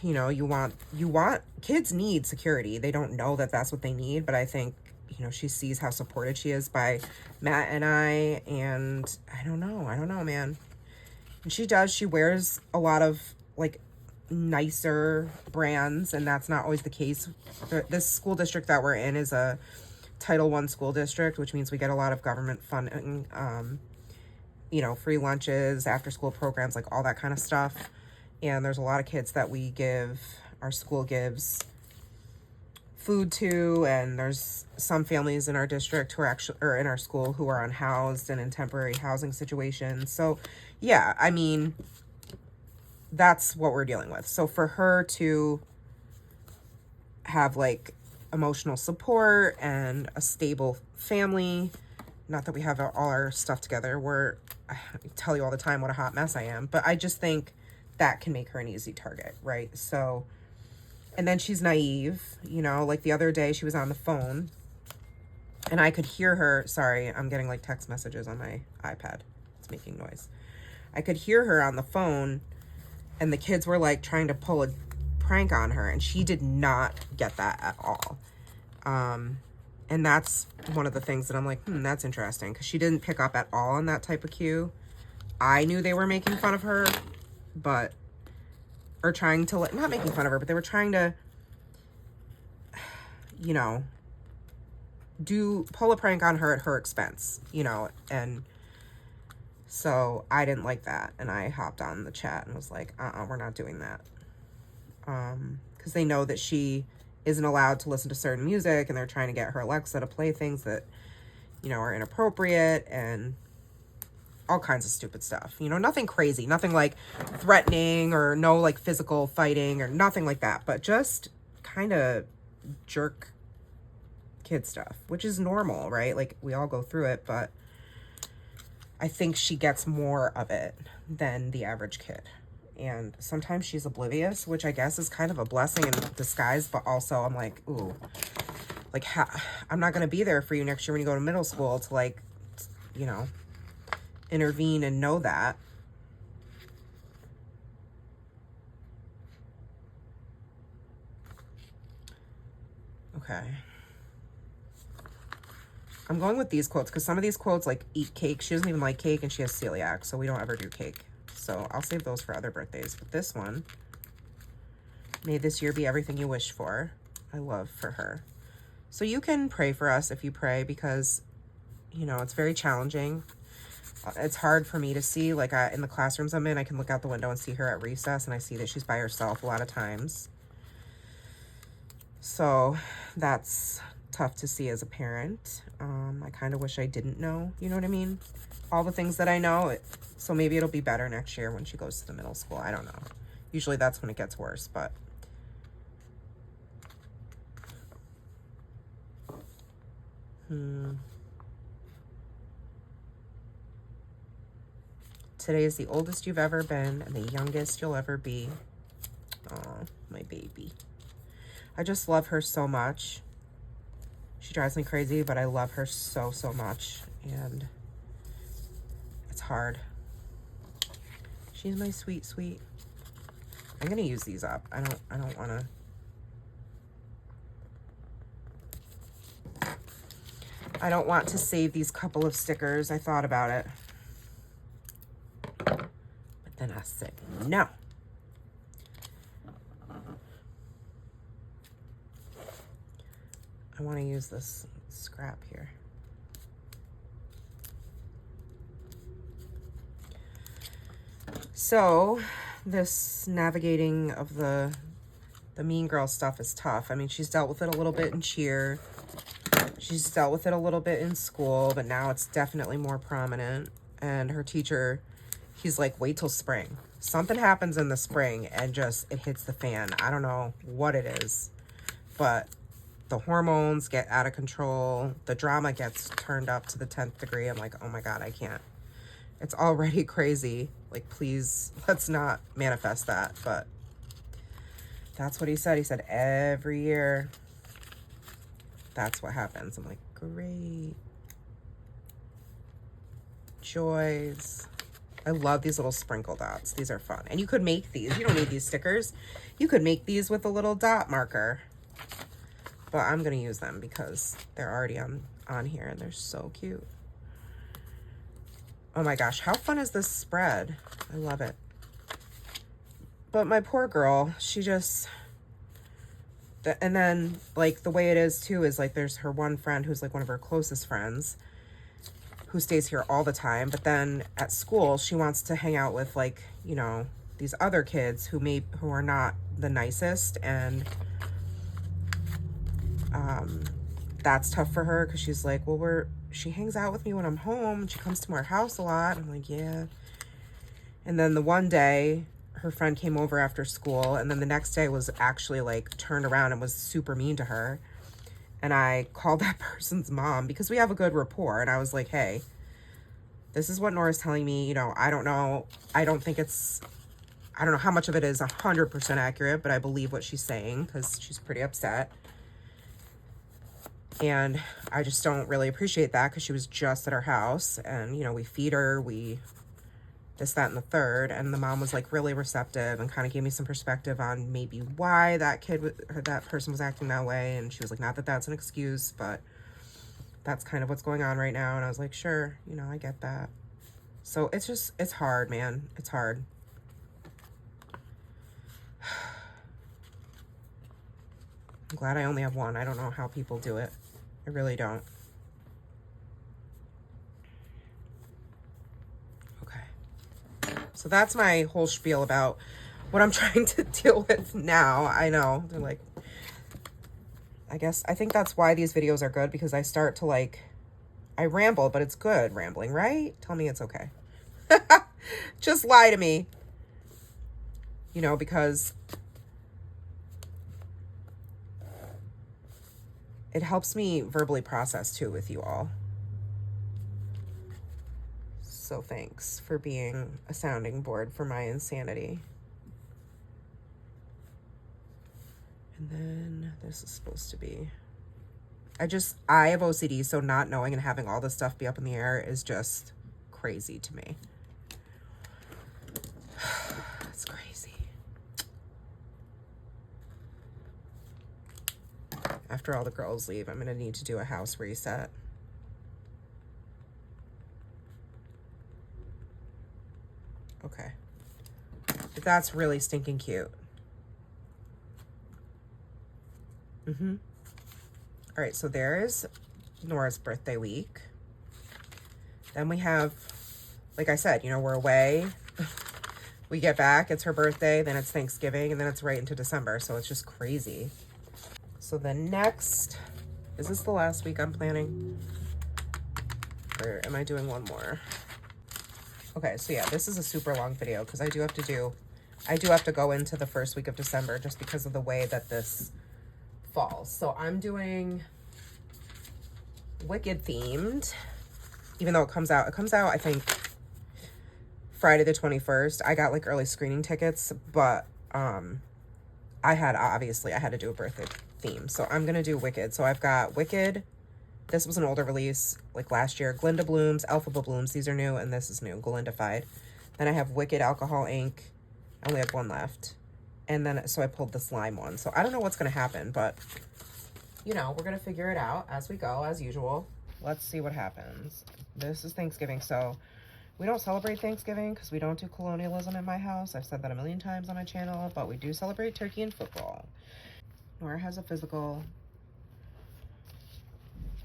You know, you want kids need security. They don't know that that's what they need, but I think, you know, she sees how supported she is by Matt and I, and I don't know, man. And she wears a lot of like nicer brands, and that's not always the case. This school district that we're in is a Title I school district, which means we get a lot of government funding, you know, free lunches, after school programs, like all that kind of stuff. And there's a lot of kids that our school gives food to, and there's some families in our district who are actually, or in our school, who are unhoused and in temporary housing situations. So yeah, I mean, that's what we're dealing with. So for her to have like emotional support and a stable family, not that we have all our stuff together, I tell you all the time what a hot mess I am, but I just think that can make her an easy target, right? So, and then she's naive, you know, like the other day she was on the phone and I could hear her, sorry, I'm getting like text messages on my iPad, it's making noise. I could hear her on the phone and the kids were like trying to pull a prank on her, and she did not get that at all. And that's one of the things that I'm like, that's interesting, because she didn't pick up at all on that type of cue. I knew they were making fun of her, or trying to, not making fun of her, but they were trying to, you know, pull a prank on her at her expense, you know, and so I didn't like that. And I hopped on the chat and was like, we're not doing that. Because they know that she isn't allowed to listen to certain music, and they're trying to get her Alexa to play things that, you know, are inappropriate and all kinds of stupid stuff. You know, nothing crazy, nothing like threatening or no like physical fighting or nothing like that, but just kind of jerk kid stuff, which is normal, right? Like we all go through it, but I think she gets more of it than the average kid. And sometimes she's oblivious, which I guess is kind of a blessing in disguise, but also I'm like, ooh, like I'm not going to be there for you next year when you go to middle school to like, you know, intervene and know that. Okay. I'm going with these quotes because some of these quotes like eat cake. She doesn't even like cake and she has celiac, so we don't ever do cake. So I'll save those for other birthdays. But this one, may this year be everything you wish for. I love for her. So you can pray for us if you pray, because, you know, it's very challenging. It's hard for me to see, like in the classrooms I'm in, I can look out the window and see her at recess, and I see that she's by herself a lot of times. So that's tough to see as a parent. I kind of wish I didn't know, you know what I mean? All the things that I know. So maybe it'll be better next year when she goes to the middle school. I don't know. Usually that's when it gets worse, but. Today is the oldest you've ever been and the youngest you'll ever be. Oh, my baby. I just love her so much. She drives me crazy, but I love her so, so much. And it's hard. She's my sweet, sweet. I'm gonna use these up. I don't wanna. I don't want to save these couple of stickers. I thought about it. But then I said, no. I want to use this scrap here. So this navigating of the mean girl stuff is tough. I mean, she's dealt with it a little bit in cheer. She's dealt with it a little bit in school, but now it's definitely more prominent. And her teacher, he's like, wait till spring. Something happens in the spring and just it hits the fan. I don't know what it is, but the hormones get out of control. The drama gets turned up to the 10th degree. I'm like, oh my God, I can't. It's already crazy. Like, please, let's not manifest that. But that's what he said. He said every year, that's what happens. I'm like, great. Joys. I love these little sprinkle dots. These are fun. And you could make these. You don't need these stickers. You could make these with a little dot marker. But I'm going to use them because they're already on here and they're so cute. Oh my gosh, how fun is this spread? I love it. But my poor girl, she just... And then, like, the way it is, too, is, like, there's her one friend who's, like, one of her closest friends who stays here all the time. But then at school, she wants to hang out with, like, you know, these other kids who are not the nicest. And that's tough for her because she's like, well, she hangs out with me when I'm home. And she comes to our house a lot. I'm like, yeah. And then the one day, her friend came over after school, and then the next day was actually like turned around and was super mean to her. And I called that person's mom because we have a good rapport. And I was like, hey, this is what Nora's telling me. You know, I don't know. I don't know how much of it is 100% accurate, but I believe what she's saying because she's pretty upset. And I just don't really appreciate that because she was just at our house and, you know, we feed her, we this, that, and the third. And the mom was like really receptive and kind of gave me some perspective on maybe why that person was acting that way. And she was like, not that that's an excuse, but that's kind of what's going on right now. And I was like, sure, you know, I get that. So it's hard, man. It's hard. I'm glad I only have one. I don't know how people do it. I really don't. Okay. So that's my whole spiel about what I'm trying to deal with now. I know. They're like, I think that's why these videos are good, because I start to like, I ramble, but it's good rambling, right? Tell me it's okay. Just lie to me. You know, because it helps me verbally process too with you all. So thanks for being a sounding board for my insanity. And then this is supposed to be... I have OCD, so not knowing and having all this stuff be up in the air is just crazy to me. It's crazy. After all the girls leave, I'm going to need to do a house reset. Okay. But that's really stinking cute. All right, so there's Nora's birthday week. Then we have, like I said, you know, we're away. We get back, it's her birthday, then it's Thanksgiving, and then it's right into December. So it's just crazy. So the next, is this the last week I'm planning? Or am I doing one more? Okay, so yeah, this is a super long video because I do have to go into the first week of December just because of the way that this falls. So I'm doing Wicked themed, even though it comes out, I think, Friday the 21st. I got like early screening tickets, but I had to do a birthday theme. So I'm going to do Wicked. So I've got Wicked This was an older release, like last year. Glinda Blooms, Alphaba Blooms. These are new, and this is new, Glindified. Then I have Wicked Alcohol Ink. I only have one left. And then, so I pulled the slime one. So I don't know what's going to happen, but, you know, we're going to figure it out as we go, as usual. Let's see what happens. This is Thanksgiving, so we don't celebrate Thanksgiving because we don't do colonialism in my house. I've said that a million times on my channel, but we do celebrate turkey and football. Norah has a physical.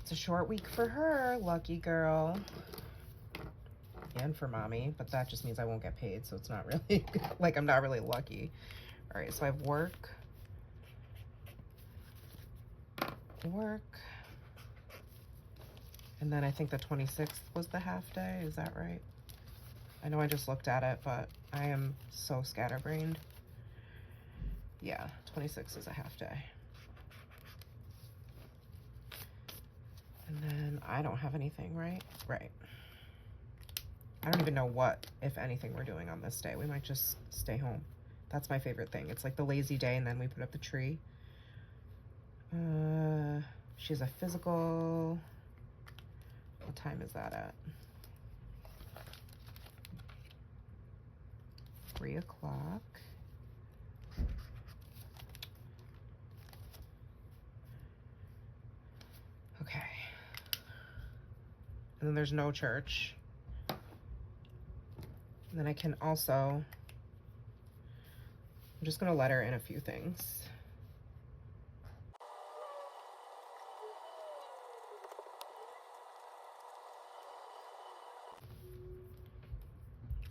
It's a short week for her, lucky girl. And for mommy, but that just means I won't get paid, so it's not really, like, I'm not really lucky. All right, so I have work. And then I think the 26th was the half day, is that right? I know I just looked at it, but I am so scatterbrained. Yeah, 26 is a half day. And then I don't have anything, right? Right. I don't even know what, if anything, we're doing on this day. We might just stay home. That's my favorite thing. It's like the lazy day, and then we put up the tree. She has a physical. What time is that at? 3 o'clock. Okay. And then there's no church. And then I can also, I'm just gonna let her in a few things.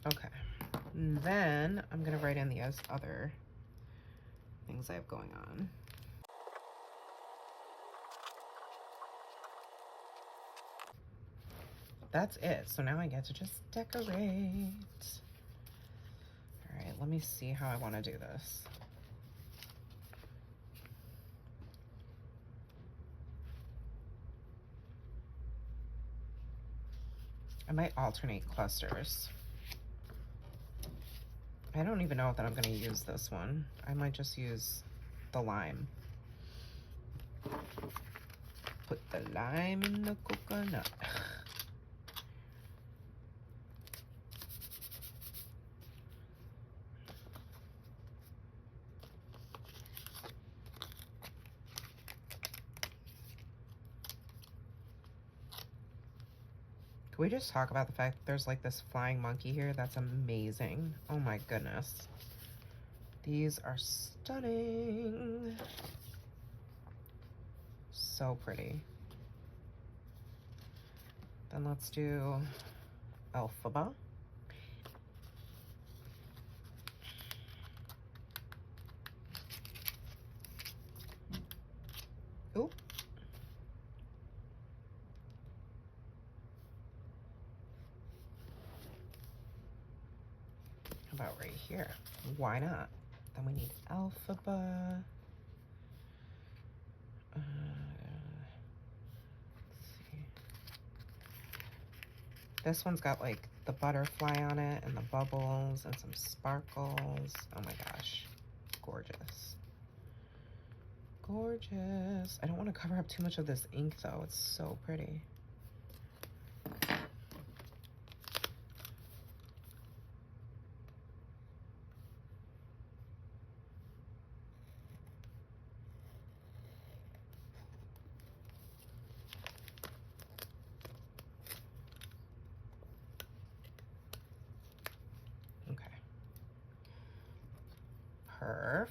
Okay, and then I'm gonna write in the other things I have going on. That's it. So now I get to just decorate. All right, let me see how I want to do this. I might alternate clusters. I don't even know that I'm going to use this one. I might just use the lime. Put the lime in the coconut. Can we just talk about the fact that there's like this flying monkey here? That's amazing. Oh my goodness. These are stunning. So pretty. Then let's do Alphaba. Oop. How about right here? Why not? Then we need Alphaba. Let's see. This one's got like the butterfly on it and the bubbles and some sparkles. Oh my gosh, gorgeous. Gorgeous. I don't want to cover up too much of this ink though. It's so pretty. Perf.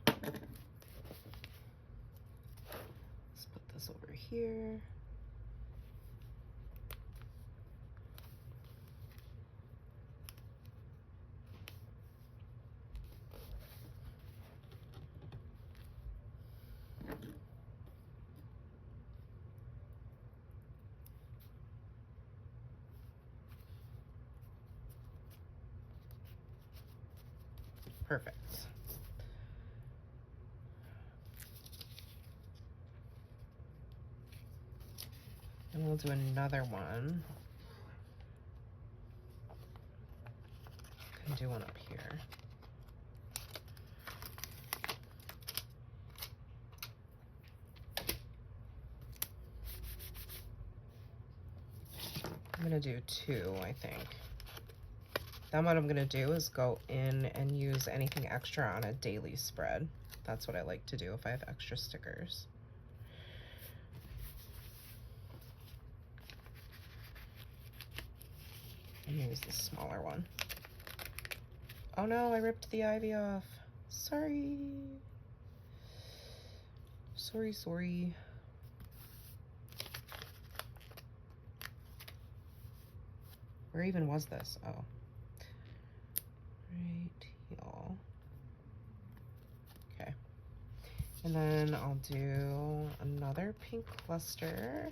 Let's put this over here. Perfect. And we'll do another one. Can do one up here. I'm gonna do 2, I think. Then what I'm gonna do is go in and use anything extra on a daily spread. That's what I like to do if I have extra stickers. And use the smaller one. Oh no, I ripped the ivy off. Sorry. Sorry, sorry. Where even was this? Oh. Right here. Okay. And then I'll do another pink cluster.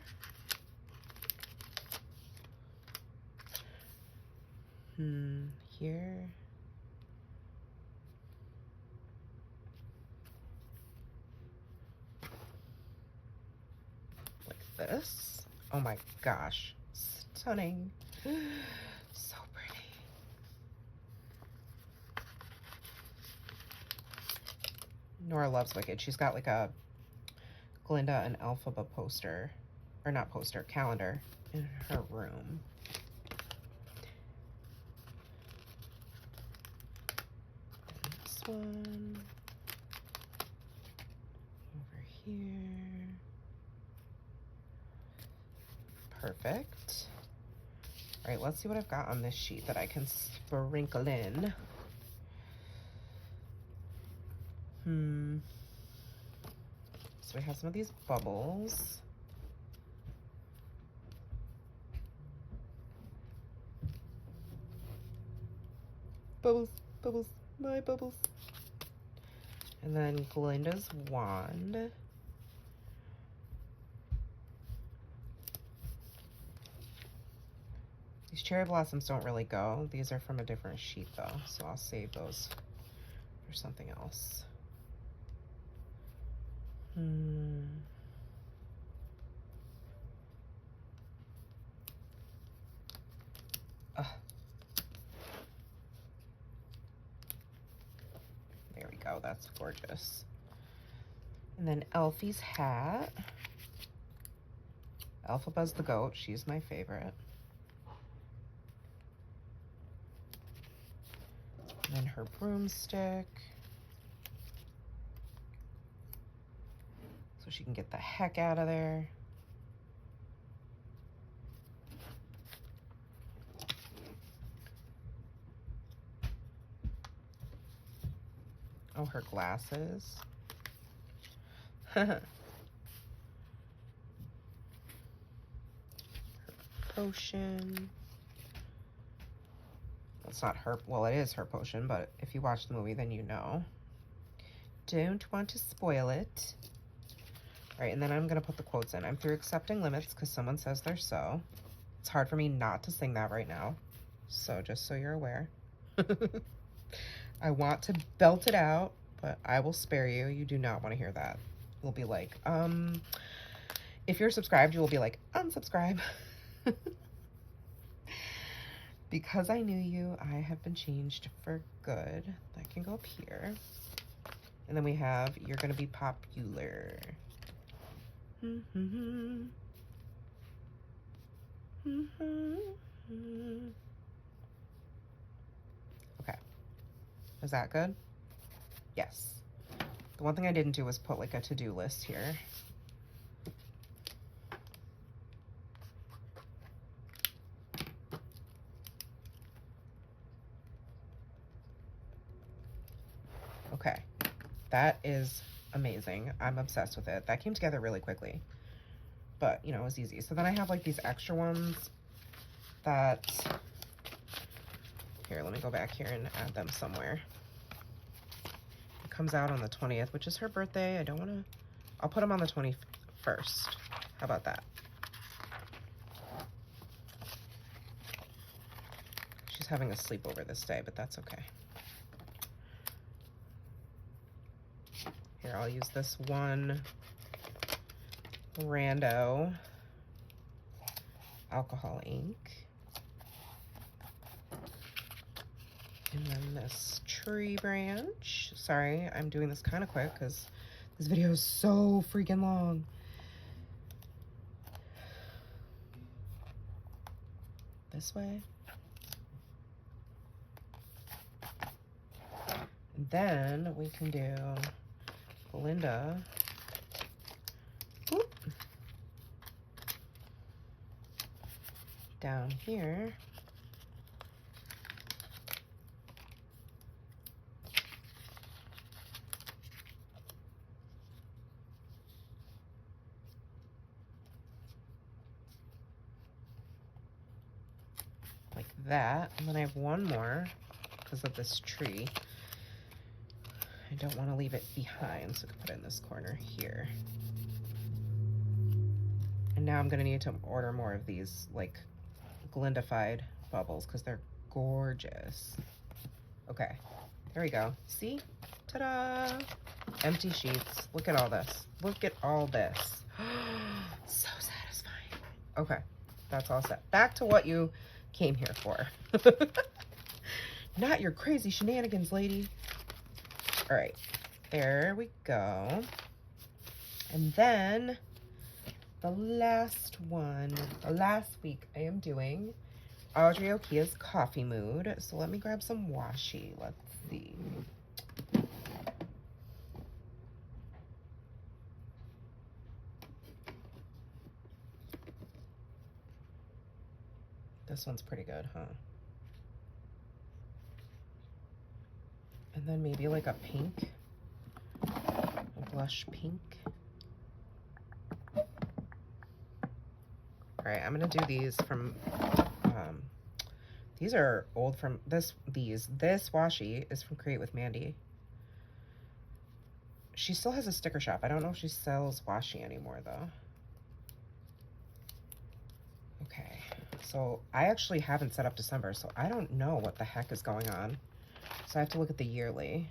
Here. Like this. Oh my gosh. Stunning. So pretty. Norah loves Wicked. She's got like a Glinda and Elphaba poster, or not poster, calendar in her room. This one over here. Perfect. All right, let's see what I've got on this sheet that I can sprinkle in. So we have some of these bubbles. Bubbles, bubbles, my bubbles. And then Glinda's wand. These cherry blossoms don't really go. These are from a different sheet though, so I'll save those for something else. There we go, that's gorgeous. And then Elfie's hat. Elphaba's the goat, she's my favorite. And then her broomstick. So she can get the heck out of there. Oh, her glasses. Her potion. It's not her, well, it is her potion, but if you watch the movie, then you know. Don't want to spoil it. All right, and then I'm gonna put the quotes in. I'm through accepting limits because someone says they're so. It's hard for me not to sing that right now. So just so you're aware. I want to belt it out, but I will spare you. You do not want to hear that. You'll be like, if you're subscribed, you will be like, unsubscribe. Because I knew you, I have been changed for good. That can go up here. And then we have, you're gonna be popular. Okay. Is that good? Yes. The one thing I didn't do was put like a to-do list here. Okay, that is amazing. I'm obsessed with it. That came together really quickly, but you know, it was easy. So then I have like these extra ones that, here, let me go back here and add them somewhere. It comes out on the 20th, which is her birthday. I don't want to, I'll put them on the 21st. How about that? She's having a sleepover this day, but that's okay. Here, I'll use this one rando alcohol ink. And then this tree branch. Sorry, I'm doing this kind of quick because this video is so freaking long. this way. And then we can do Belinda. Whoop. Down here. Like that. And then I have one more because of this tree. I don't want to leave it behind, so I can put it in this corner here. And now I'm going to need to order more of these, like, Glindified bubbles because they're gorgeous. Okay, there we go. See? Ta-da! Empty sheets. Look at all this. Look at all this. So satisfying. Okay, that's all set. Back to what you came here for. Not your crazy shenanigans, lady. All right, there we go. And then the last one, last week I am doing Audrey Okia's Coffee Mood. So let me grab some washi. Let's see. This one's pretty good, huh? And then maybe like a pink, a blush pink. All right, I'm gonna do these from, these are old from, this washi is from Create with Mandy. She still has a sticker shop. I don't know if she sells washi anymore though. Okay, so I actually haven't set up December, so I don't know what the heck is going on. So I have to look at the yearly.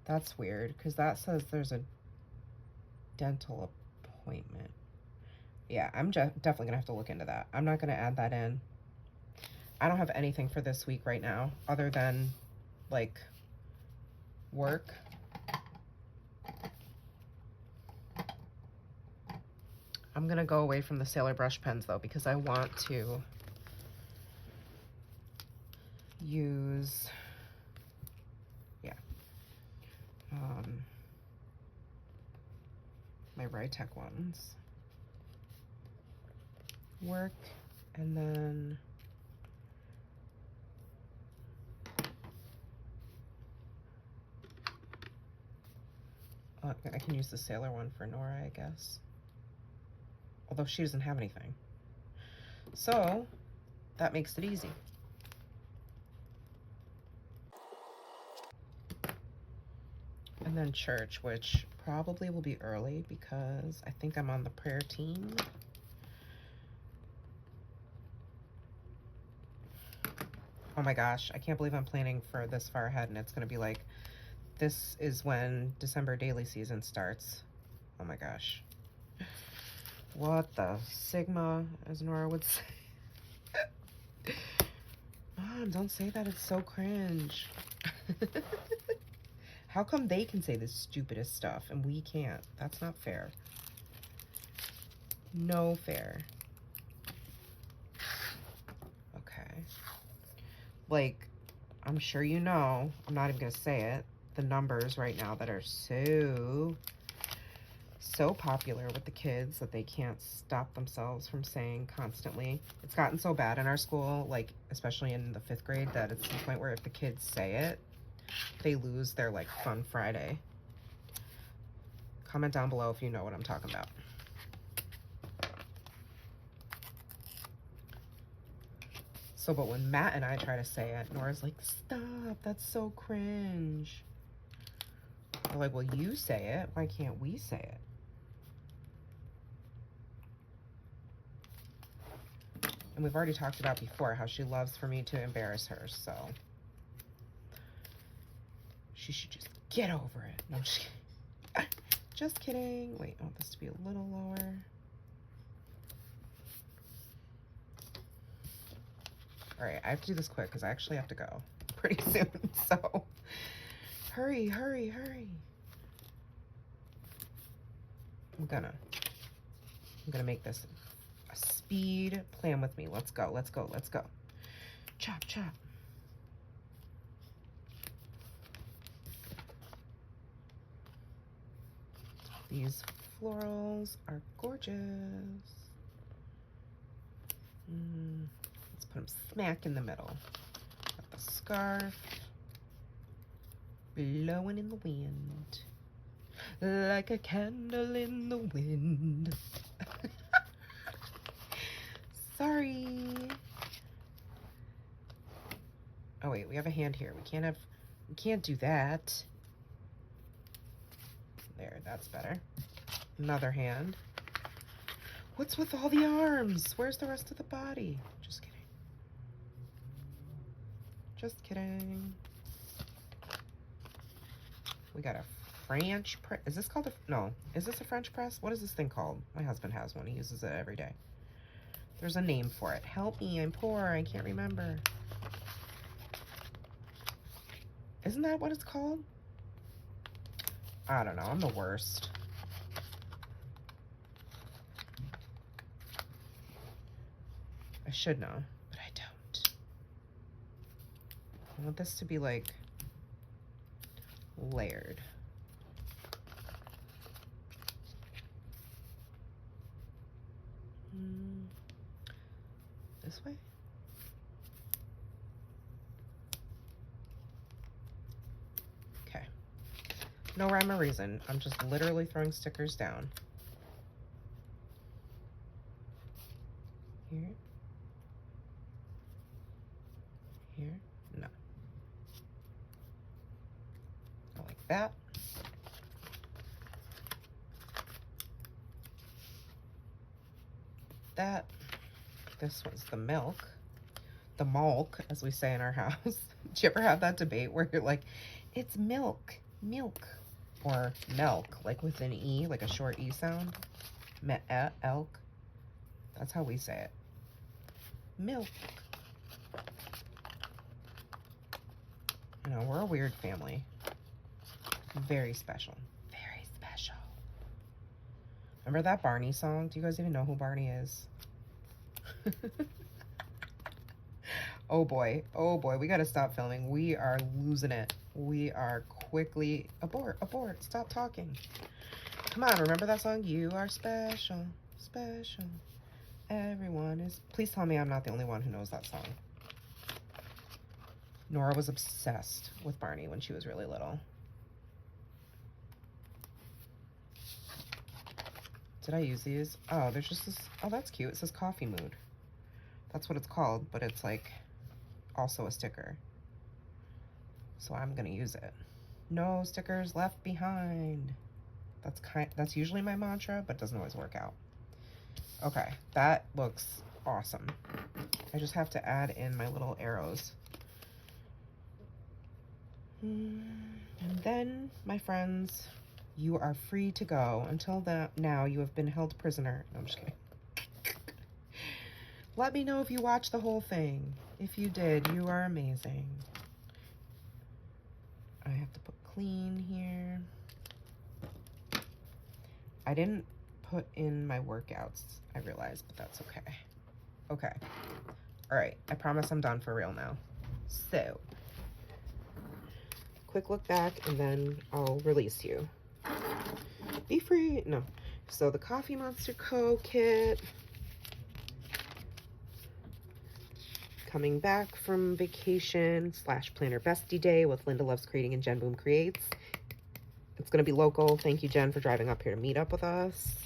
That's weird, because that says there's a dental appointment. Yeah, I'm definitely gonna have to look into that. I'm not gonna add that in. I don't have anything for this week right now, other than like work. I'm gonna go away from the Sailor brush pens though, because I want to use, yeah, my Rytech ones. Work, and then I can use the Sailor one for Norah, I guess. Although she doesn't have anything. So that makes it easy. And then church, which probably will be early because I think I'm on the prayer team. Oh my gosh, I can't believe I'm planning for this far ahead and it's gonna be like, this is when December daily season starts. Oh my gosh. What the Sigma, as Norah would say. Mom, don't say that, it's so cringe. How come they can say the stupidest stuff and we can't? That's not fair. No fair. Okay. Like, I'm sure you know, I'm not even gonna say it, the numbers right now that are so popular with the kids that they can't stop themselves from saying constantly. It's gotten so bad in our school, like, especially in the 5th grade, that it's to the point where if the kids say it, they lose their, like, fun Friday. Comment down below if you know what I'm talking about. So, but when Matt and I try to say it, Nora's like, stop, that's so cringe. We're like, well, you say it. Why can't we say it? And we've already talked about before how she loves for me to embarrass her, so she should just get over it. No, just kidding. Just kidding. Wait, I want this to be a little lower. All right, I have to do this quick because I actually have to go pretty soon. So hurry, hurry, hurry. I'm gonna. I'm gonna make this a speed. Plan with me. Let's go, let's go, let's go. Chop, chop. These florals are gorgeous. Let's put them smack in the middle. Got the scarf blowing in the wind like a candle in the wind. Sorry. Oh wait, we have a hand here. We can't do that. There, that's better. Another hand. What's with all the arms? Where's the rest of the body? Just kidding. Just kidding. We got a French press. Is this called a, no, is this a French press? What is this thing called? My husband has one. He uses it every day. There's a name for it. Help me, I'm poor. I can't remember. Isn't that what it's called? I don't know. I'm the worst. I should know, but I don't. I want this to be like layered. This way? Okay. No rhyme or reason. I'm just literally throwing stickers down. Here. Here. No. I like that. That. This one's the milk. The milk, as we say in our house. Did you ever have that debate where you're like, it's milk, milk, or milk, like with an E, like a short E sound? Elk. That's how we say it. Milk. You know, we're a weird family. Very special. Very special. Remember that Barney song? Do you guys even know who Barney is? Oh boy, we gotta stop filming. We are losing it. We are quickly, abort, stop talking. Come on, remember that song? You are special, special. Everyone is, please tell me I'm not the only one who knows that song. Norah was obsessed with Barney when she was really little. Did I use these? Oh, there's just this, oh, that's cute. It says coffee mood. That's what it's called, but it's like also a sticker. So I'm gonna use it. No stickers left behind. That's usually my mantra, but doesn't always work out. Okay, that looks awesome. I just have to add in my little arrows. And then, my friends, you are free to go. Until now, you have been held prisoner. No, I'm just kidding. Let me know if you watched the whole thing. If you did, you are amazing. I have to put clean here. I didn't put in my workouts, I realized, but that's okay. Okay. All right, I promise I'm done for real now. So, quick look back, and then I'll release you. Be free. No. So the Coffee Monster Co. kit. Coming back from vacation / planner bestie day with Linda Loves Creating and Jen Boom Creates. It's going to be local. Thank you, Jen, for driving up here to meet up with us.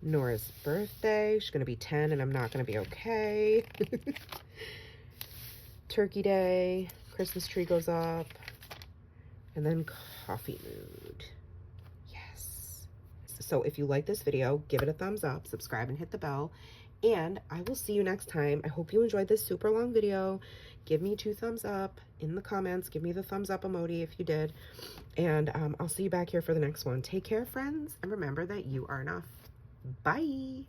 Nora's birthday. She's going to be 10 and I'm not going to be okay. Turkey day. Christmas tree goes up. And then coffee mood. Yes. So if you like this video, give it a thumbs up, subscribe and hit the bell. And I will see you next time. I hope you enjoyed this super long video. Give me 2 thumbs up in the comments. Give me the thumbs up emoji if you did. And I'll see you back here for the next one. Take care, friends. And remember that you are enough. Bye.